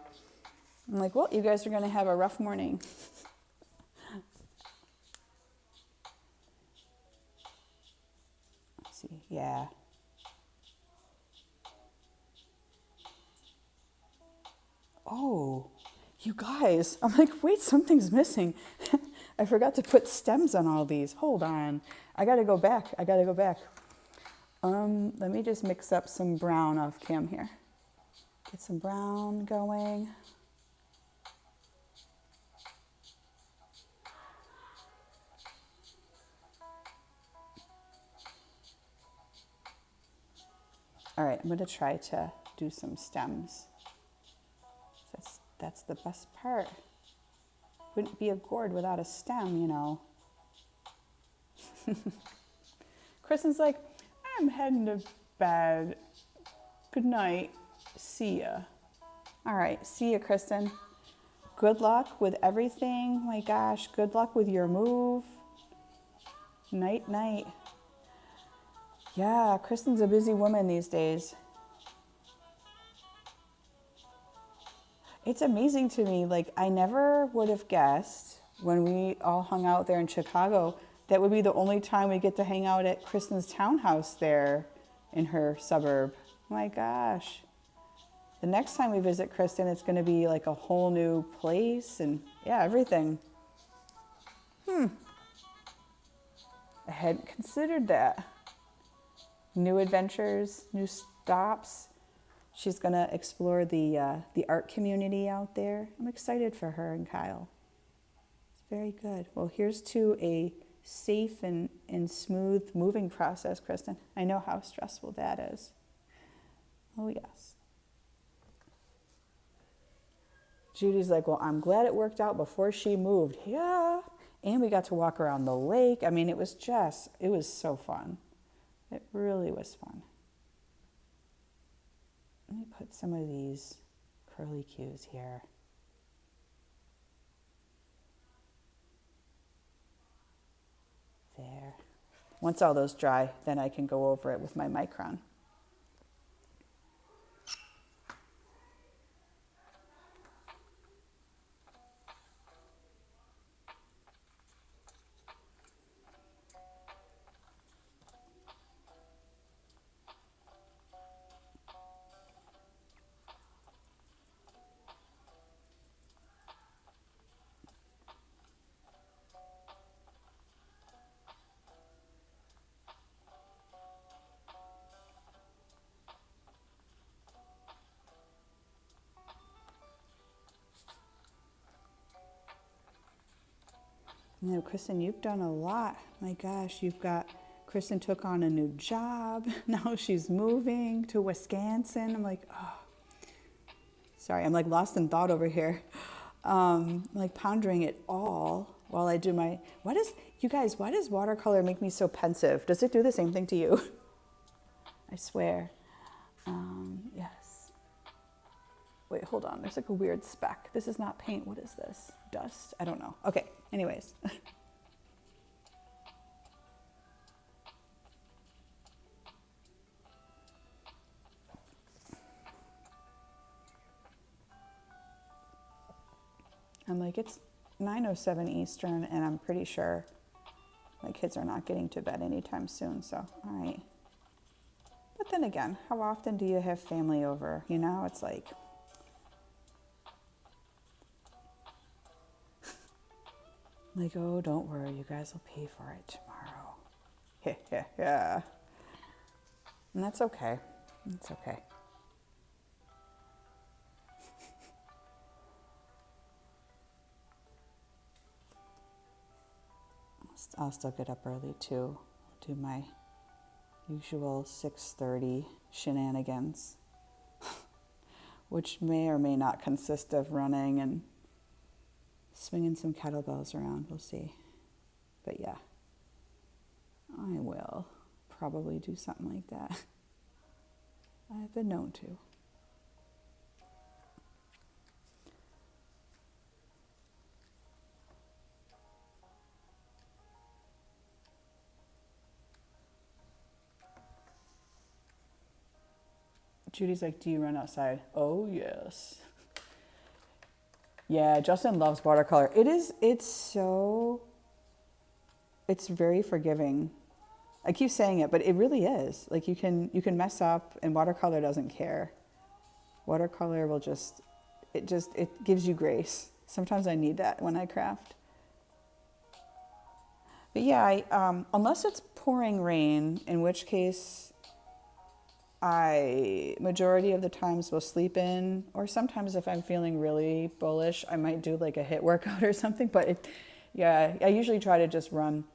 I'm like, well, you guys are gonna have a rough morning. Let's see, yeah. Oh, you guys, I'm like, wait, something's missing. I forgot to put stems on all these. Hold on, I gotta go back. Let me just mix up some brown off cam here. Get some brown going. All right, I'm gonna try to do some stems. That's the best part. Wouldn't be a gourd without a stem, you know. Kristen's like, I'm heading to bed. Good night. See ya. All right, see ya, Kristen. Good luck with everything. My gosh, good luck with your move. Night, night. Yeah, Kristen's a busy woman these days. It's amazing to me, like I never would have guessed when we all hung out there in Chicago, that would be the only time we get to hang out at Kristen's townhouse there in her suburb. Oh my gosh. The next time we visit Kristen, it's gonna be like a whole new place and yeah, everything. I hadn't considered that. New adventures, new stops. She's gonna explore the art community out there. I'm excited for her and Kyle. It's very good. Well, here's to a safe and smooth moving process, Kristen. I know how stressful that is. Oh yes. Judy's like, well, I'm glad it worked out before she moved. Yeah. And we got to walk around the lake. I mean, it was so fun. It really was fun. Let me put some of these curly cues here. There. Once all those dry, then I can go over it with my micron. You know, Kristen, you've done a lot. My gosh, Kristen took on a new job. Now she's moving to Wisconsin. I'm like, oh, sorry, I'm like lost in thought over here. Like pondering it all while I do you guys, why does watercolor make me so pensive? Does it do the same thing to you? I swear. Yes. Wait, hold on. There's like a weird speck. This is not paint. What is this? Dust? I don't know. Okay, anyways. I'm like, it's 9:07 Eastern, and I'm pretty sure my kids are not getting to bed anytime soon, so all right. But then again, how often do you have family over? You know, it's like, oh, don't worry, you guys will pay for it tomorrow. Yeah. And that's okay. It's okay. I'll still get up early too, do my usual 6:30 shenanigans, which may or may not consist of running and swinging some kettlebells around. We'll see. But yeah, I will probably do something like that. I've been known to. Judy's like, do you run outside? Oh, yes. Yeah, Justin loves watercolor. It's very forgiving. I keep saying it, but it really is. Like you can mess up and watercolor doesn't care. Watercolor will it gives you grace. Sometimes I need that when I craft. But yeah, unless it's pouring rain, in which case I majority of the times will sleep in, or sometimes if I'm feeling really bullish, I might do like a HIIT workout or something. But I usually try to just run,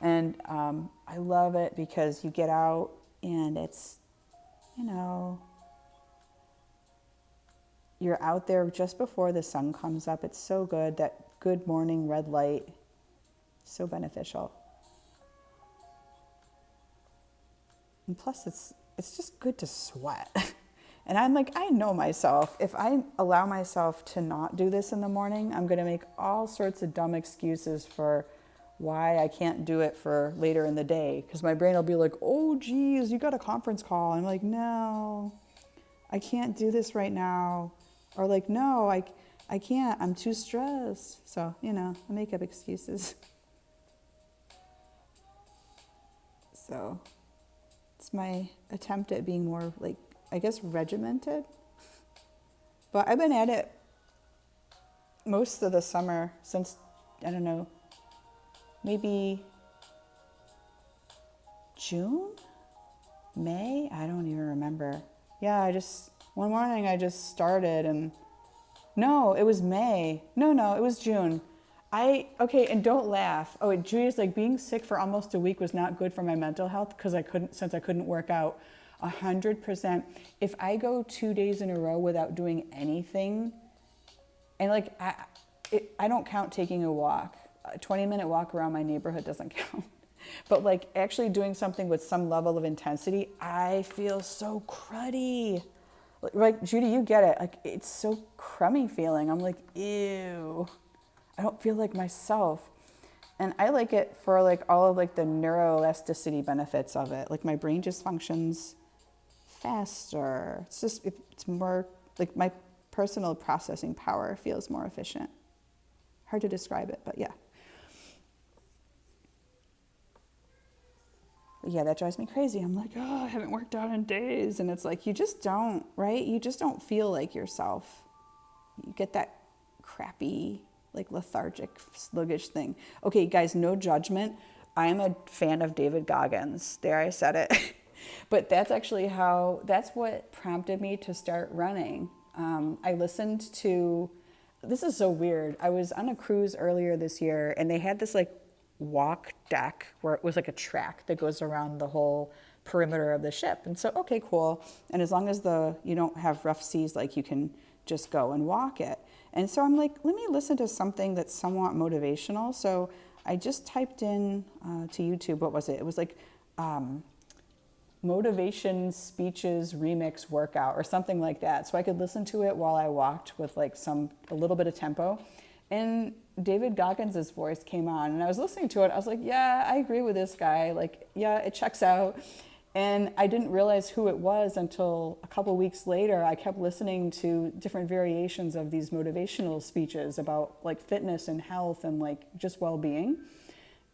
and I love it because you get out and it's, you're out there just before the sun comes up. It's so good, that good morning red light, so beneficial. And plus it's just good to sweat. And I'm like, I know myself. If I allow myself to not do this in the morning, I'm going to make all sorts of dumb excuses for why I can't do it for later in the day. Because my brain will be like, oh, geez, you got a conference call. I'm like, no, I can't do this right now. Or like, no, I can't. I'm too stressed. So, I make up excuses. So it's my attempt at being more like, I guess, regimented. But I've been at it most of the summer since, I don't know, maybe June? May? I don't even remember. Yeah, one morning I just started and, no, it was May. No, it was June. Okay, and don't laugh. Oh, Julia's like, being sick for almost a week was not good for my mental health since I couldn't work out. 100%. If I go 2 days in a row without doing anything, and like, I don't count taking a walk. A 20-minute walk around my neighborhood doesn't count. But like actually doing something with some level of intensity, I feel so cruddy. Like, Judy, you get it. Like, it's so crummy feeling. I'm like, ew. I don't feel like myself. And I like it for like all of like the neuroelasticity benefits of it. Like my brain just functions faster. It's more like my personal processing power feels more efficient. Hard to describe it, but yeah. Yeah, that drives me crazy. I'm like, oh, I haven't worked out in days. And it's like, you just don't, right? You just don't feel like yourself. You get that crappy, like lethargic, sluggish thing. Okay, guys, no judgment. I'm a fan of David Goggins. There, I said it. But that's what prompted me to start running. I listened to, this is so weird. I was on a cruise earlier this year and they had this like walk deck where it was like a track that goes around the whole perimeter of the ship. And so, okay, cool. And as long as you don't have rough seas, like you can just go and walk it. And so I'm like, let me listen to something that's somewhat motivational. So I just typed in to YouTube, what was it? It was like motivation speeches remix workout or something like that. So I could listen to it while I walked with like a little bit of tempo. And David Goggins' voice came on and I was listening to it. I was like, yeah, I agree with this guy. Like, yeah, it checks out. And I didn't realize who it was until a couple weeks later. I kept listening to different variations of these motivational speeches about like fitness and health and like just well-being.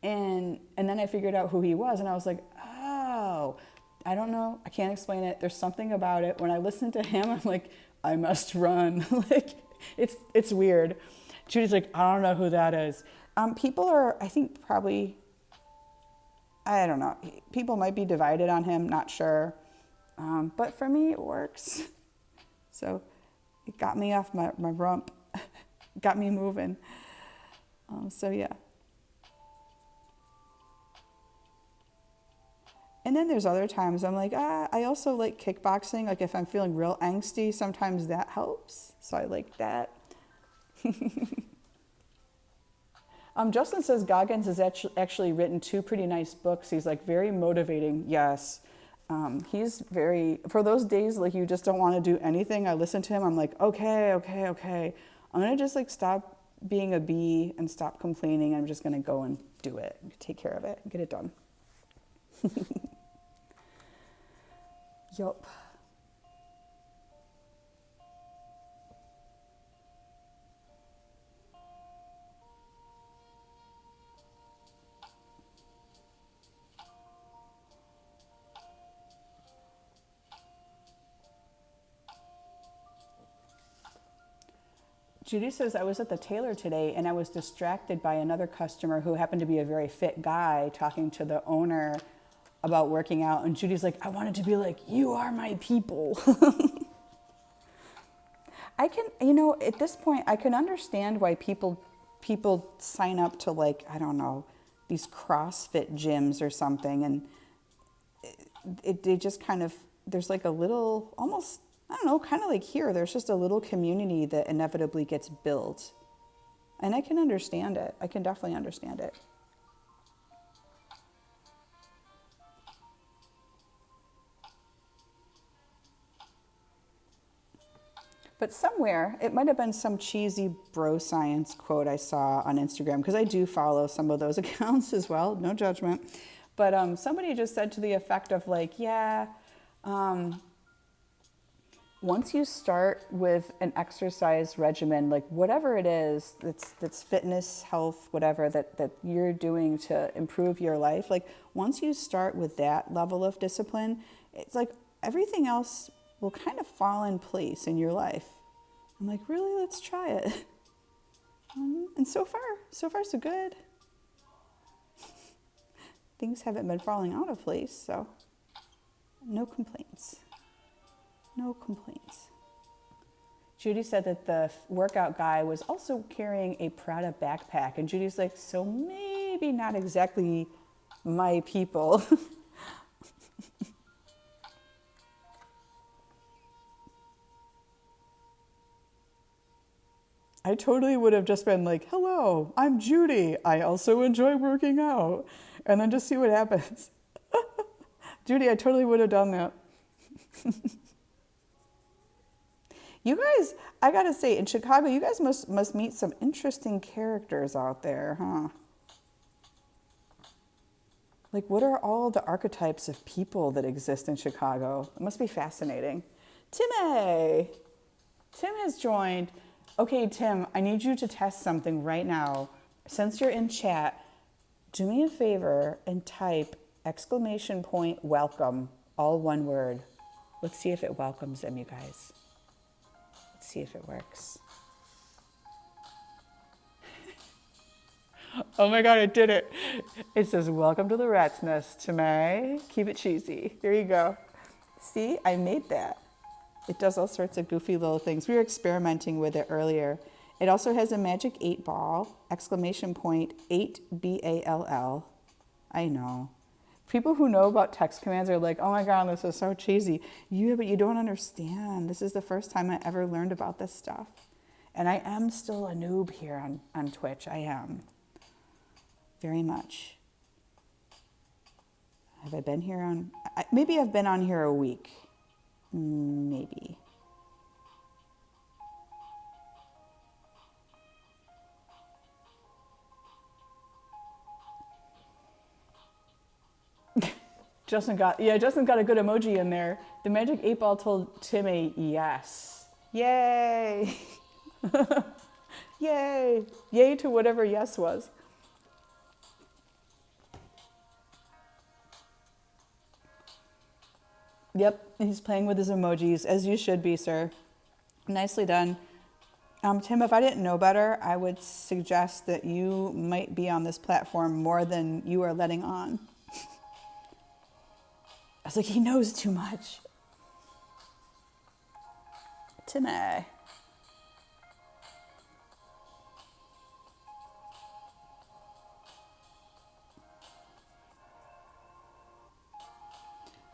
And then I figured out who he was and I was like, oh, I don't know. I can't explain it. There's something about it. When I listen to him, I'm like, I must run. Like, it's weird. Judy's like, I don't know who that is. People are, I think, probably, I don't know. People might be divided on him, not sure. But for me, it works. So it got me off my rump, got me moving. So yeah. And then there's other times I'm like, I also like kickboxing. Like if I'm feeling real angsty, sometimes that helps. So I like that. Justin says Goggins has actually written 2 pretty nice books. He's like very motivating. Yes. He's very, for those days, like you just don't want to do anything. I listen to him. I'm like, okay. I'm going to just like stop being a bee and stop complaining. I'm just going to go and do it, take care of it, get it done. Yup. Judy says, I was at the tailor today and I was distracted by another customer who happened to be a very fit guy talking to the owner about working out. And Judy's like, I wanted to be like, you are my people. I can, at this point, I can understand why people sign up to like, I don't know, these CrossFit gyms or something. And they just kind of, there's like a little, almost, I don't know, kind of like here, there's just a little community that inevitably gets built. And I can understand it. I can definitely understand it. But somewhere, it might have been some cheesy bro science quote I saw on Instagram, because I do follow some of those accounts as well, no judgment. But somebody just said to the effect of like, yeah, once you start with an exercise regimen, like whatever it is, that's fitness, health, whatever that you're doing to improve your life, like once you start with that level of discipline, it's like everything else will kind of fall in place in your life. I'm like, really? Let's try it. And so far so good. Things haven't been falling out of place, so no complaints. No complaints. Judy said that the workout guy was also carrying a Prada backpack, and Judy's like, so maybe not exactly my people. I totally would have just been like, hello, I'm Judy. I also enjoy working out. And then just see what happens. Judy, I totally would have done that. You guys, I gotta say, in Chicago, you guys must meet some interesting characters out there, huh? Like, what are all the archetypes of people that exist in Chicago? It must be fascinating. Tim has joined. Okay, Tim, I need you to test something right now. Since you're in chat, do me a favor and type !welcome, all one word. Let's see if it welcomes them, you guys. Let's see if it works. Oh my God, it did it. It says, welcome to the rat's nest, Tim. Keep it cheesy. There you go. See, I made that. It does all sorts of goofy little things. We were experimenting with it earlier. It also has a magic 8 ball, !8 BALL. I know. People who know about text commands are like, oh my God, this is so cheesy. Yeah, but you don't understand. This is the first time I ever learned about this stuff. And I am still a noob here on Twitch. I am. Very much. Have I been here on, maybe I've been on here a week. Maybe. Justin got a good emoji in there. The Magic 8 Ball told Tim a yes. Yay! Yay! Yay to whatever yes was. Yep, he's playing with his emojis, as you should be, sir. Nicely done. Tim, if I didn't know better, I would suggest that you might be on this platform more than you are letting on. I was like, he knows too much. Timmy.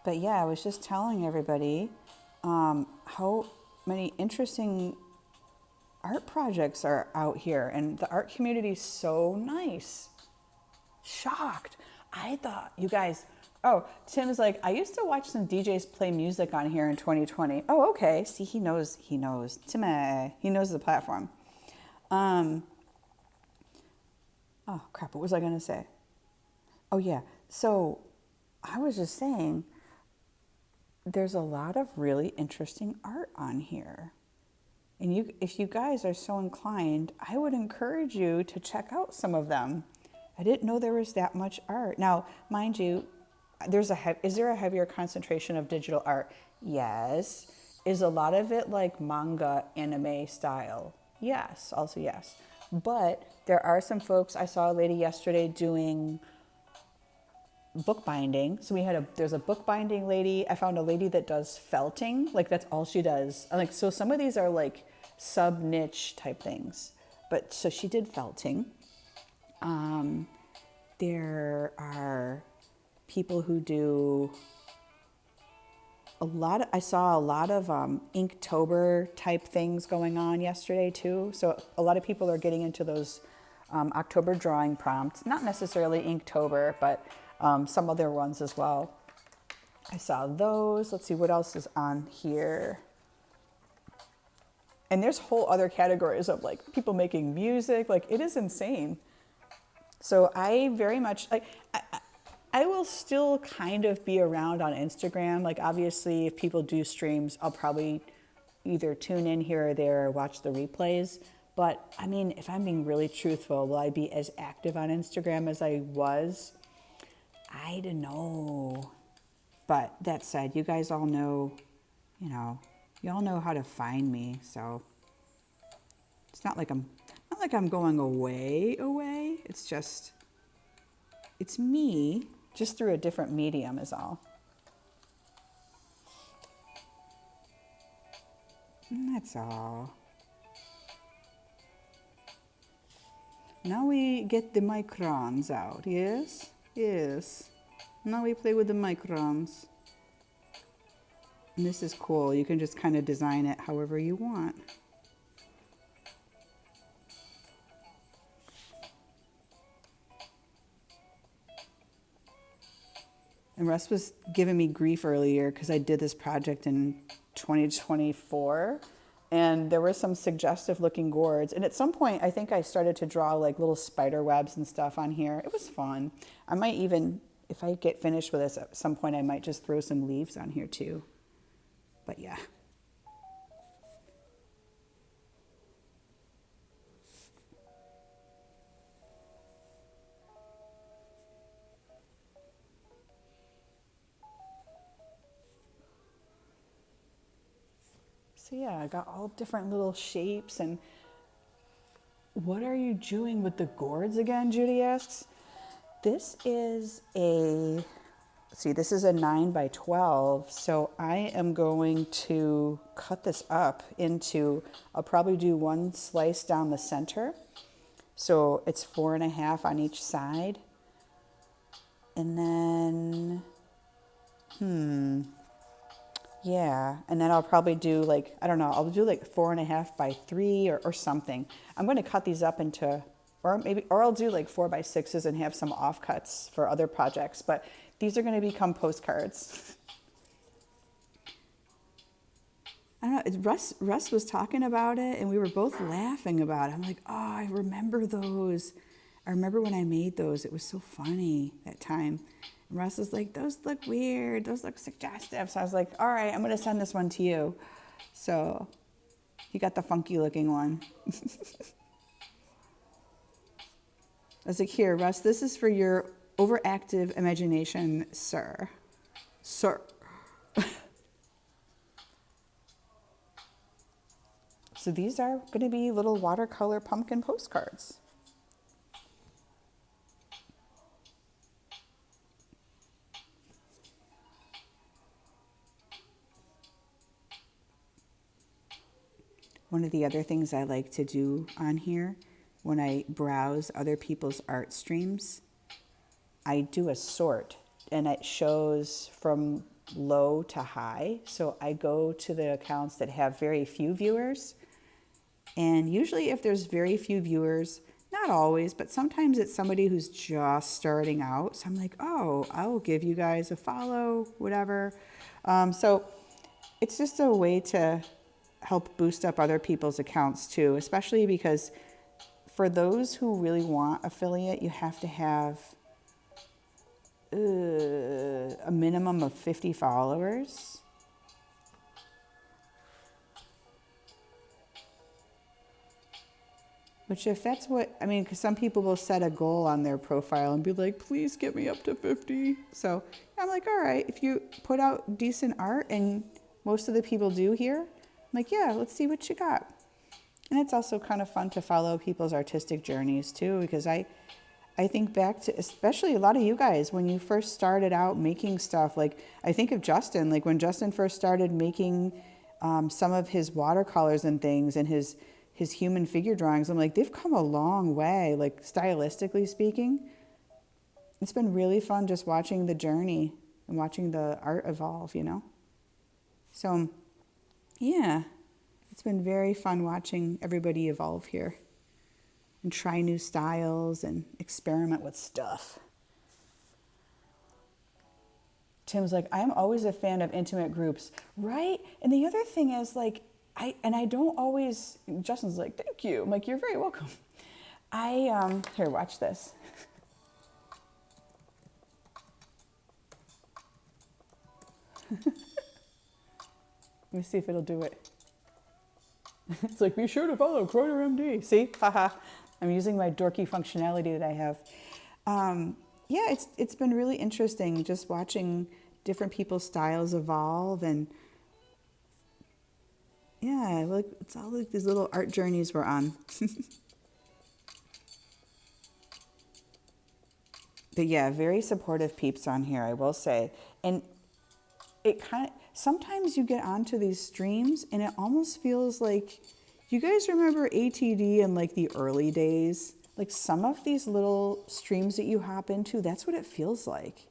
But yeah, I was just telling everybody how many interesting art projects are out here, and the art community is so nice. Shocked. I thought, you guys, oh, Tim's like, I used to watch some DJs play music on here in 2020. Oh, okay. See, he knows. Timmy, he knows the platform. Oh, crap. What was I going to say? Oh, yeah. So I was just saying, there's a lot of really interesting art on here. And if you guys are so inclined, I would encourage you to check out some of them. I didn't know there was that much art. Now, mind you, is there a heavier concentration of digital art? Yes. Is a lot of it like manga anime style? Yes, also yes. But there are some folks, I saw a lady yesterday doing bookbinding. So there's a bookbinding lady. I found a lady that does felting. Like that's all she does. Like, so some of these are like sub niche type things, but so she did felting. There are people who do I saw a lot of Inktober type things going on yesterday too. So a lot of people are getting into those October drawing prompts, not necessarily Inktober, but some other ones as well. I saw those. Let's see what else is on here. And there's whole other categories of like people making music. Like it is insane. So I very much like, I will still kind of be around on Instagram. Like obviously if people do streams, I'll probably either tune in here or there or watch the replays. But I mean, if I'm being really truthful, will I be as active on Instagram as I was? I don't know. But that said, you guys all know, you all know how to find me. So it's not like I'm going away. It's just, it's me, just through a different medium is all. And that's all. Now we get the microns out, yes? Yes. Now we play with the microns. And this is cool. You can just kind of design it however you want. And Russ was giving me grief earlier because I did this project in 2024 and there were some suggestive looking gourds. And at some point, I think I started to draw like little spider webs and stuff on here. It was fun. I might even, if I get finished with this at some point, I might just throw some leaves on here too. But yeah. So yeah, I got all different little shapes. And what are you doing with the gourds again, Judy asks? This is a 9 by 12. So I am going to cut this up into, I'll probably do one slice down the center. So it's 4.5 on each side. And then, yeah, and then I'll probably do like, I don't know, I'll do like 4.5 by 3 or something. I'm going to cut these up into, or I'll do like 4 by 6s and have some offcuts for other projects. But These are going to become postcards. I don't know, Russ was talking about it and we were both laughing about it. I'm like, oh, I remember those. I remember when I made those. It was so funny that time. And Russ was like, those look weird. Those look suggestive. So I was like, all right, I'm going to send this one to you. So he got the funky looking one. I was like, here, Russ, this is for your overactive imagination, sir. Sir. So these are going to be little watercolor pumpkin postcards. One of the other things I like to do on here when I browse other people's art streams, I do a sort and it shows from low to high. So I go to the accounts that have very few viewers. And usually if there's very few viewers, not always, but sometimes it's somebody who's just starting out. So I'm like, oh, I will give you guys a follow, whatever. So it's just a way to help boost up other people's accounts too, especially because for those who really want affiliate, you have to have a minimum of 50 followers. Which if that's what, I mean, because some people will set a goal on their profile and be like, please get me up to 50. So I'm like, all right, if you put out decent art and most of the people do here, I'm like, yeah, let's see what you got. And it's also kind of fun to follow people's artistic journeys too, because I think back to, especially a lot of you guys, when you first started out making stuff, like I think of Justin, like when Justin first started making some of his watercolors and things and his human figure drawings, I'm like, they've come a long way, like stylistically speaking. It's been really fun just watching the journey and watching the art evolve, you know? So, yeah, it's been very fun watching everybody evolve here and try new styles and experiment with stuff. Tim's like, I'm always a fan of intimate groups, right? And the other thing is like, I don't always, Justin's like, thank you. I'm like, you're very welcome. Here, watch this. Let me see if it'll do it. It's like, be sure to follow Croner MD. See, haha. I'm using my dorky functionality that I have. Yeah, it's been really interesting just watching different people's styles evolve and yeah, like it's all like these little art journeys we're on. But yeah, very supportive peeps on here, I will say. And it kind of, sometimes you get onto these streams and it almost feels like, you guys remember ATD in like the early days? Like some of these little streams that you hop into, that's what it feels like.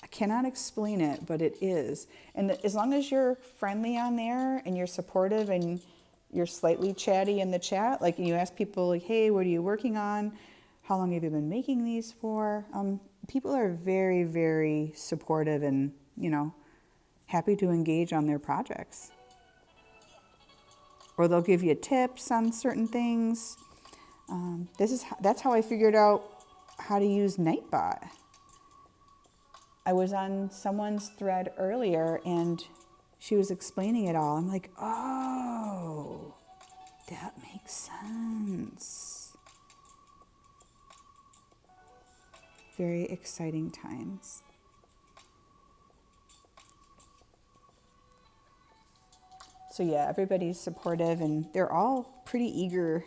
I cannot explain it, but it is. And as long as you're friendly on there and you're supportive and you're slightly chatty in the chat, like you ask people like, hey, what are you working on? How long have you been making these for? People are very, very supportive and, you know, happy to engage on their projects. Or they'll give you tips on certain things. That's how I figured out how to use Nightbot. I was on someone's thread earlier and she was explaining it all. I'm like, oh, that makes sense. Very exciting times. So yeah, everybody's supportive and they're all pretty eager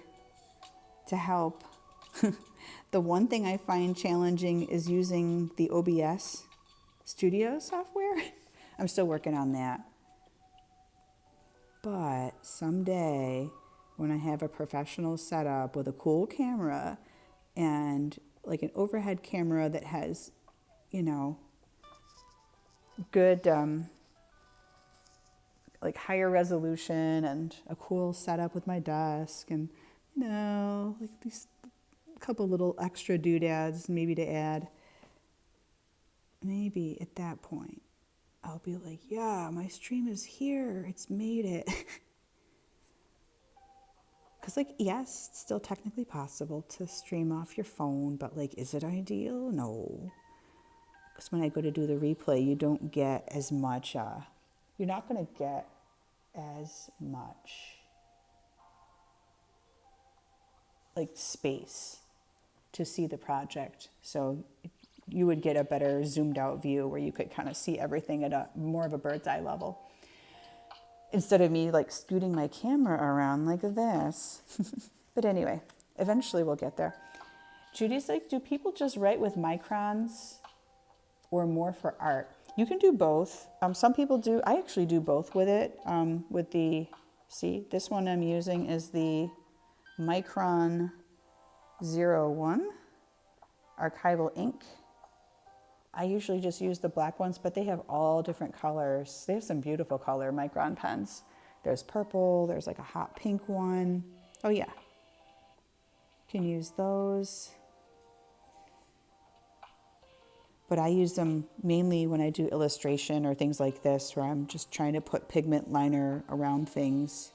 to help. The one thing I find challenging is using the OBS Studio software. I'm still working on that. But someday when I have a professional setup with a cool camera and like an overhead camera that has, you know, good, like higher resolution and a cool setup with my desk and, you know, like these couple little extra doodads maybe to add. maybe at that point, I'll be like, yeah, my stream is here. It's made it. Because, like, yes, it's still technically possible to stream off your phone, but, like, is it ideal? No. Because when I go to do the replay, you don't get as much, you're not going to get as much, like, space to see the project. So you would get a better zoomed out view where you could kind of see everything at a more of a bird's eye level. Instead of me like scooting my camera around like this. But anyway, eventually we'll get there. Judy's like, do people just write with microns or more for art? You can do both. Some people do. I actually do both with it. With the, see, this one I'm using is the Micron 01 archival ink. I usually just use the black ones, but they have all different colors. They have some beautiful color Micron pens. There's purple, there's like a hot pink one. Oh yeah, you can use those. But I use them mainly when I do illustration or things like this, where I'm just trying to put pigment liner around things.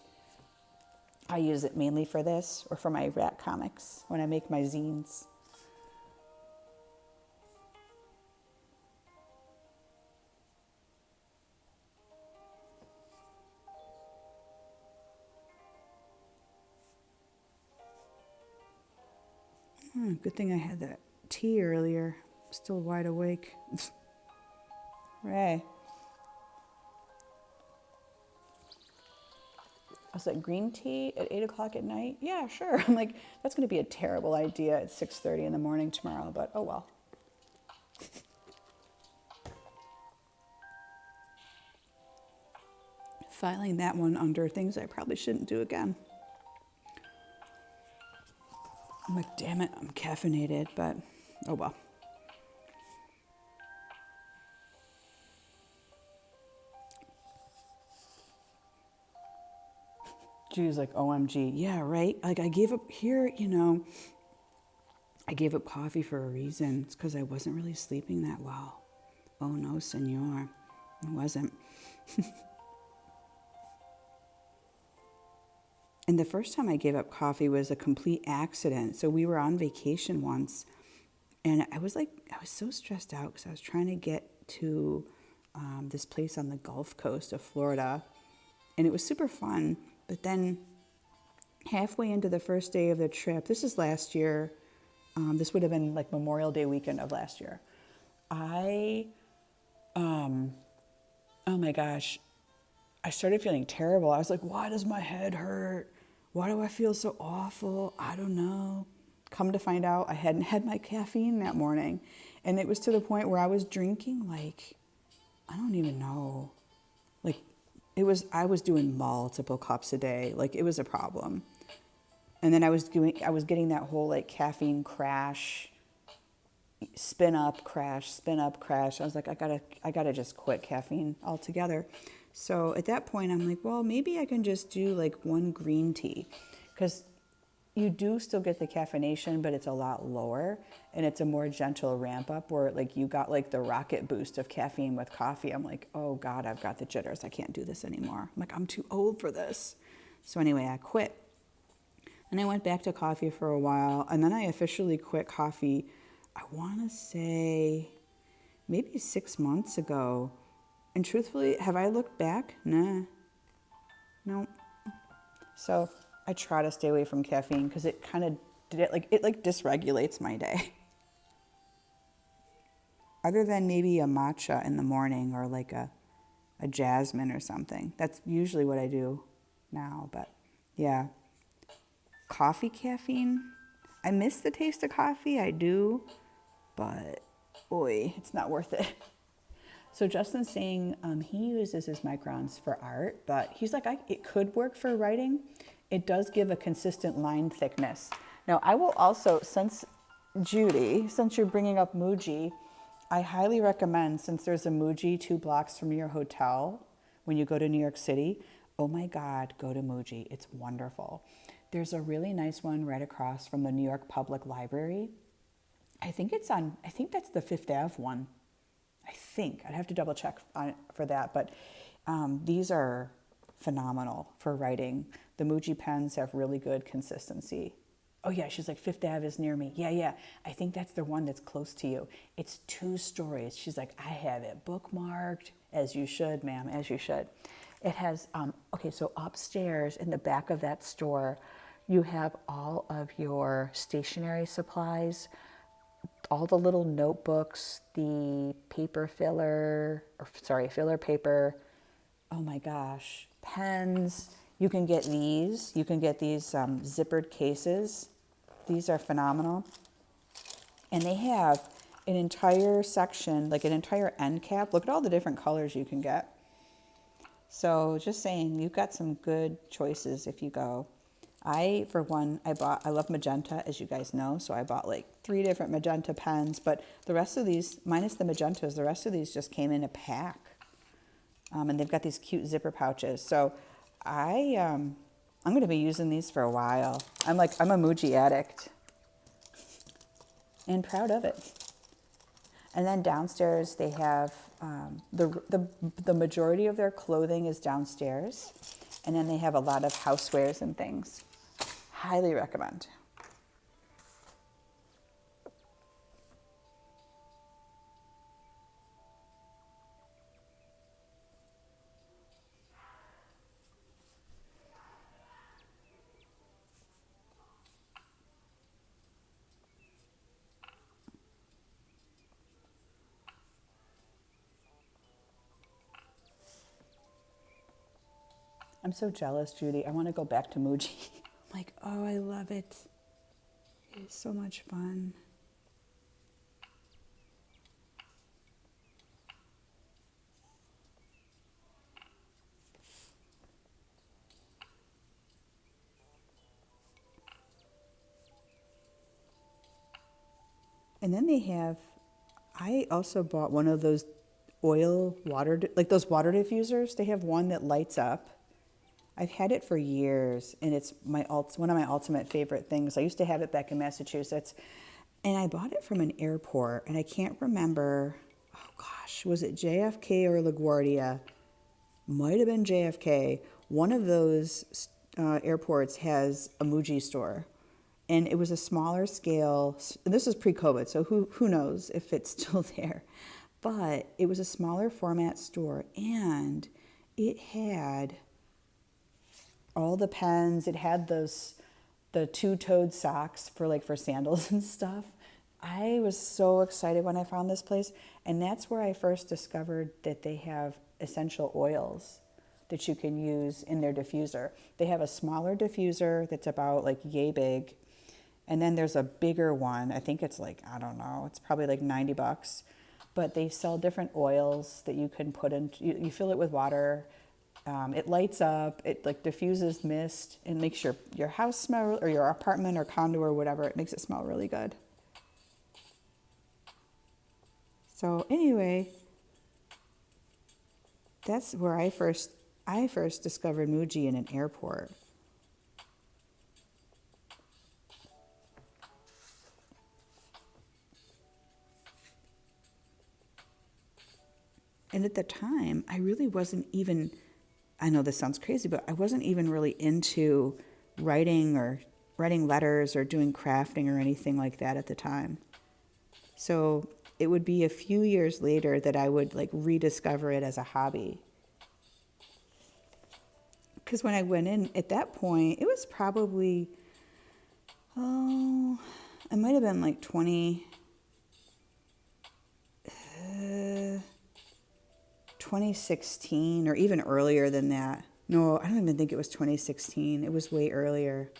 I use it mainly for this or for my rat comics when I make my zines. Good thing I had that tea earlier. Still wide awake. Ray. I was like, green tea at 8 o'clock at night? Yeah, sure. I'm like, that's going to be a terrible idea at 6:30 in the morning tomorrow, but oh well. Filing that one under things I probably shouldn't do again. I'm like, damn it, I'm caffeinated, but oh well. Judy's like, OMG, yeah, right? Like I gave up here, you know, I gave up coffee for a reason. It's because I wasn't really sleeping that well. Oh no, senor, I wasn't. And the first time I gave up coffee was a complete accident. So we were on vacation once, and I was so stressed out because I was trying to get to this place on the Gulf Coast of Florida, and it was super fun. But then halfway into the first day of the trip, this is last year, this would have been like Memorial Day weekend of last year, oh my gosh, I started feeling terrible. I was like, why does my head hurt? Why do I feel so awful? I don't know. Come to find out, I hadn't had my caffeine that morning. And it was to the point where I was drinking like, I don't even know. Like I was doing multiple cups a day. Like it was a problem. And then I was getting that whole like caffeine crash, spin up, crash. I was like, I gotta just quit caffeine altogether. So at that point, I'm like, well, maybe I can just do like one green tea, because you do still get the caffeination, but it's a lot lower and it's a more gentle ramp up where like you got like the rocket boost of caffeine with coffee. I'm like, oh God, I've got the jitters. I can't do this anymore. I'm like, I'm too old for this. So anyway, I quit. And I went back to coffee for a while, and then I officially quit coffee, I want to say maybe 6 months ago. And truthfully, have I looked back? Nah. No. So I try to stay away from caffeine because it kind of dysregulates my day. Other than maybe a matcha in the morning or like a jasmine or something. That's usually what I do now. But yeah, coffee caffeine. I miss the taste of coffee. I do. But boy, it's not worth it. So Justin's saying he uses his microns for art, but he's like, it could work for writing. It does give a consistent line thickness. Now, I will also, since you're bringing up Muji, I highly recommend, since there's a Muji 2 blocks from your hotel when you go to New York City, oh my God, go to Muji. It's wonderful. There's a really nice one right across from the New York Public Library. I think that's the Fifth Ave one. I think. I'd have to double check on it for that. But these are phenomenal for writing. The Muji pens have really good consistency. Oh yeah, she's like, Fifth Ave is near me. Yeah. I think that's the one that's close to you. It's 2 stories. She's like, I have it bookmarked. As you should, ma'am, as you should. It has, okay, so upstairs in the back of that store, you have all of your stationery supplies, all the little notebooks, the paper filler, filler paper, oh my gosh, pens. You can get these. You can get these zippered cases. These are phenomenal. And they have an entire section, like an entire end cap. Look at all the different colors you can get. So just saying, you've got some good choices if you go. For one, I love magenta, as you guys know, so I bought like 3 different magenta pens, but the rest of these, minus the magentas, the rest of these just came in a pack. And they've got these cute zipper pouches. So I'm going to be using these for a while. I'm a Muji addict and proud of it. And then downstairs they have the majority of their clothing is downstairs, and then they have a lot of housewares and things. Highly recommend. I'm so jealous, Judy. I want to go back to Muji. I'm like, oh, I love it. It is so much fun. And then they have, I also bought one of those like those water diffusers. They have one that lights up. I've had it for years, and it's one of my ultimate favorite things. I used to have it back in Massachusetts, and I bought it from an airport, and I can't remember, oh gosh, was it JFK or LaGuardia? Might have been JFK. One of those airports has a Muji store, and it was a smaller scale. This is pre-COVID, so who knows if it's still there. But it was a smaller format store, and it had all the pens. It had the 2-toed socks for sandals and stuff. I was so excited when I found this place, and that's where I first discovered that they have essential oils that you can use in their diffuser. They have a smaller diffuser that's about like yay big, and then there's a bigger one. I think it's like, I don't know, it's probably like $90, but they sell different oils that you can put in. You fill it with water. It lights up, it like diffuses mist and makes your house smell, or your apartment or condo or whatever, it makes it smell really good. So anyway, that's where I first discovered Muji in an airport. And at the time, I really wasn't even, I know this sounds crazy, but I wasn't even really into writing letters or doing crafting or anything like that at the time. So it would be a few years later that I would like rediscover it as a hobby. Because when I went in at that point, it was probably, it might have been like 2016 or even earlier than that. No, I don't even think it was 2016. It was way earlier.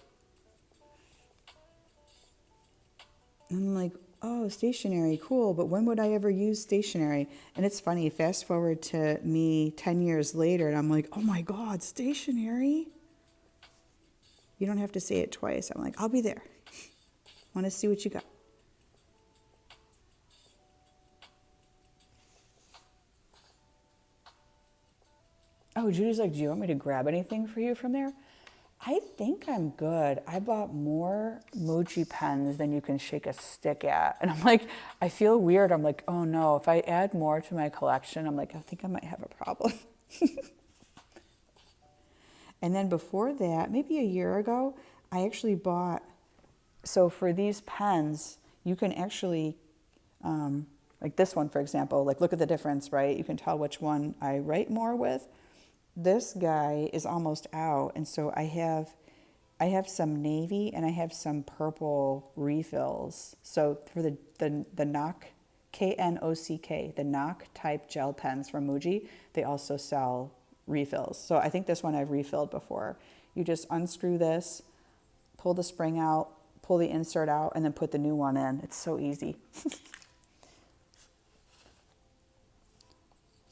I'm like, oh, stationery, cool, but when would I ever use stationery? And it's funny, fast forward to me 10 years later, and I'm like, oh my God, stationery? You don't have to say it twice. I'm like, I'll be there. Want to see what you got. Oh, Judy's like, do you want me to grab anything for you from there? I think I'm good. I bought more Muji pens than you can shake a stick at. And I'm like, I feel weird. I'm like, oh no, if I add more to my collection, I'm like, I think I might have a problem. And then before that, maybe a year ago, I actually bought, so for these pens, you can actually, like this one, for example, like look at the difference, right? You can tell which one I write more with. This guy is almost out, and so I have some navy and I have some purple refills. So for the Knock, Knock, the Knock type gel pens from Muji, they also sell refills. So I think this one I've refilled before. You just unscrew this, pull the spring out, pull the insert out, and then put the new one in. It's so easy.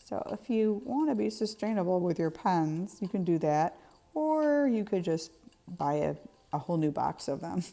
So if you want to be sustainable with your pens, you can do that, or you could just buy a whole new box of them.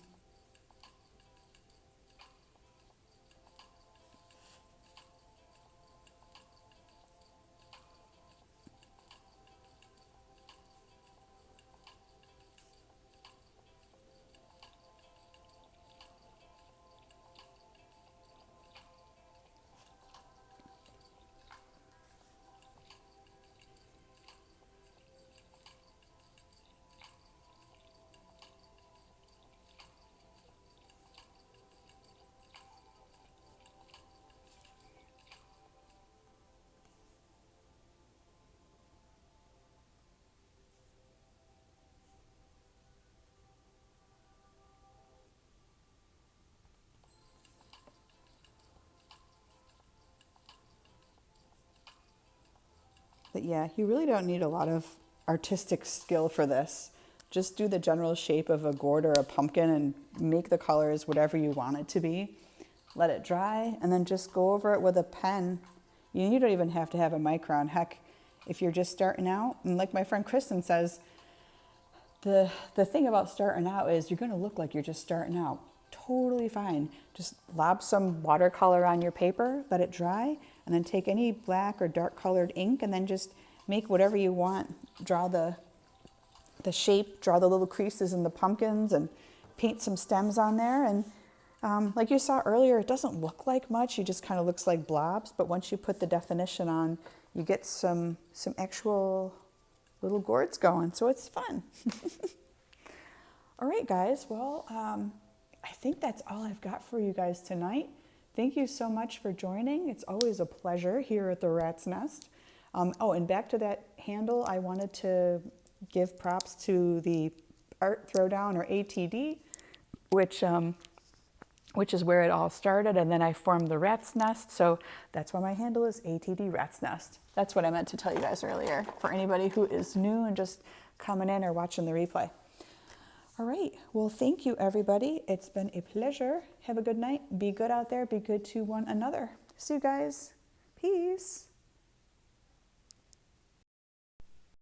But yeah, you really don't need a lot of artistic skill for this. Just do the general shape of a gourd or a pumpkin and make the colors whatever you want it to be. Let it dry and then just go over it with a pen. You don't even have to have a micron. Heck, if you're just starting out, and like my friend Kristen says, the thing about starting out is you're going to look like you're just starting out. Totally fine. Just lob some watercolor on your paper, let it dry, and then take any black or dark colored ink and then just make whatever you want. Draw the shape, draw the little creases in the pumpkins and paint some stems on there. And like you saw earlier, it doesn't look like much. It just kind of looks like blobs. But once you put the definition on, you get some actual little gourds going. So it's fun. All right, guys. Well, I think that's all I've got for you guys tonight. Thank you so much for joining. It's always a pleasure here at the Rat's Nest. Oh, and back to that handle, I wanted to give props to the Art Throwdown, or ATD, which is where it all started, and then I formed the Rat's Nest, so that's why my handle is ATD Rat's Nest. That's what I meant to tell you guys earlier, for anybody who is new and just coming in or watching the replay. All right, well, thank you, everybody. It's been a pleasure. Have a good night. Be good out there. Be good to one another. See you guys. Peace.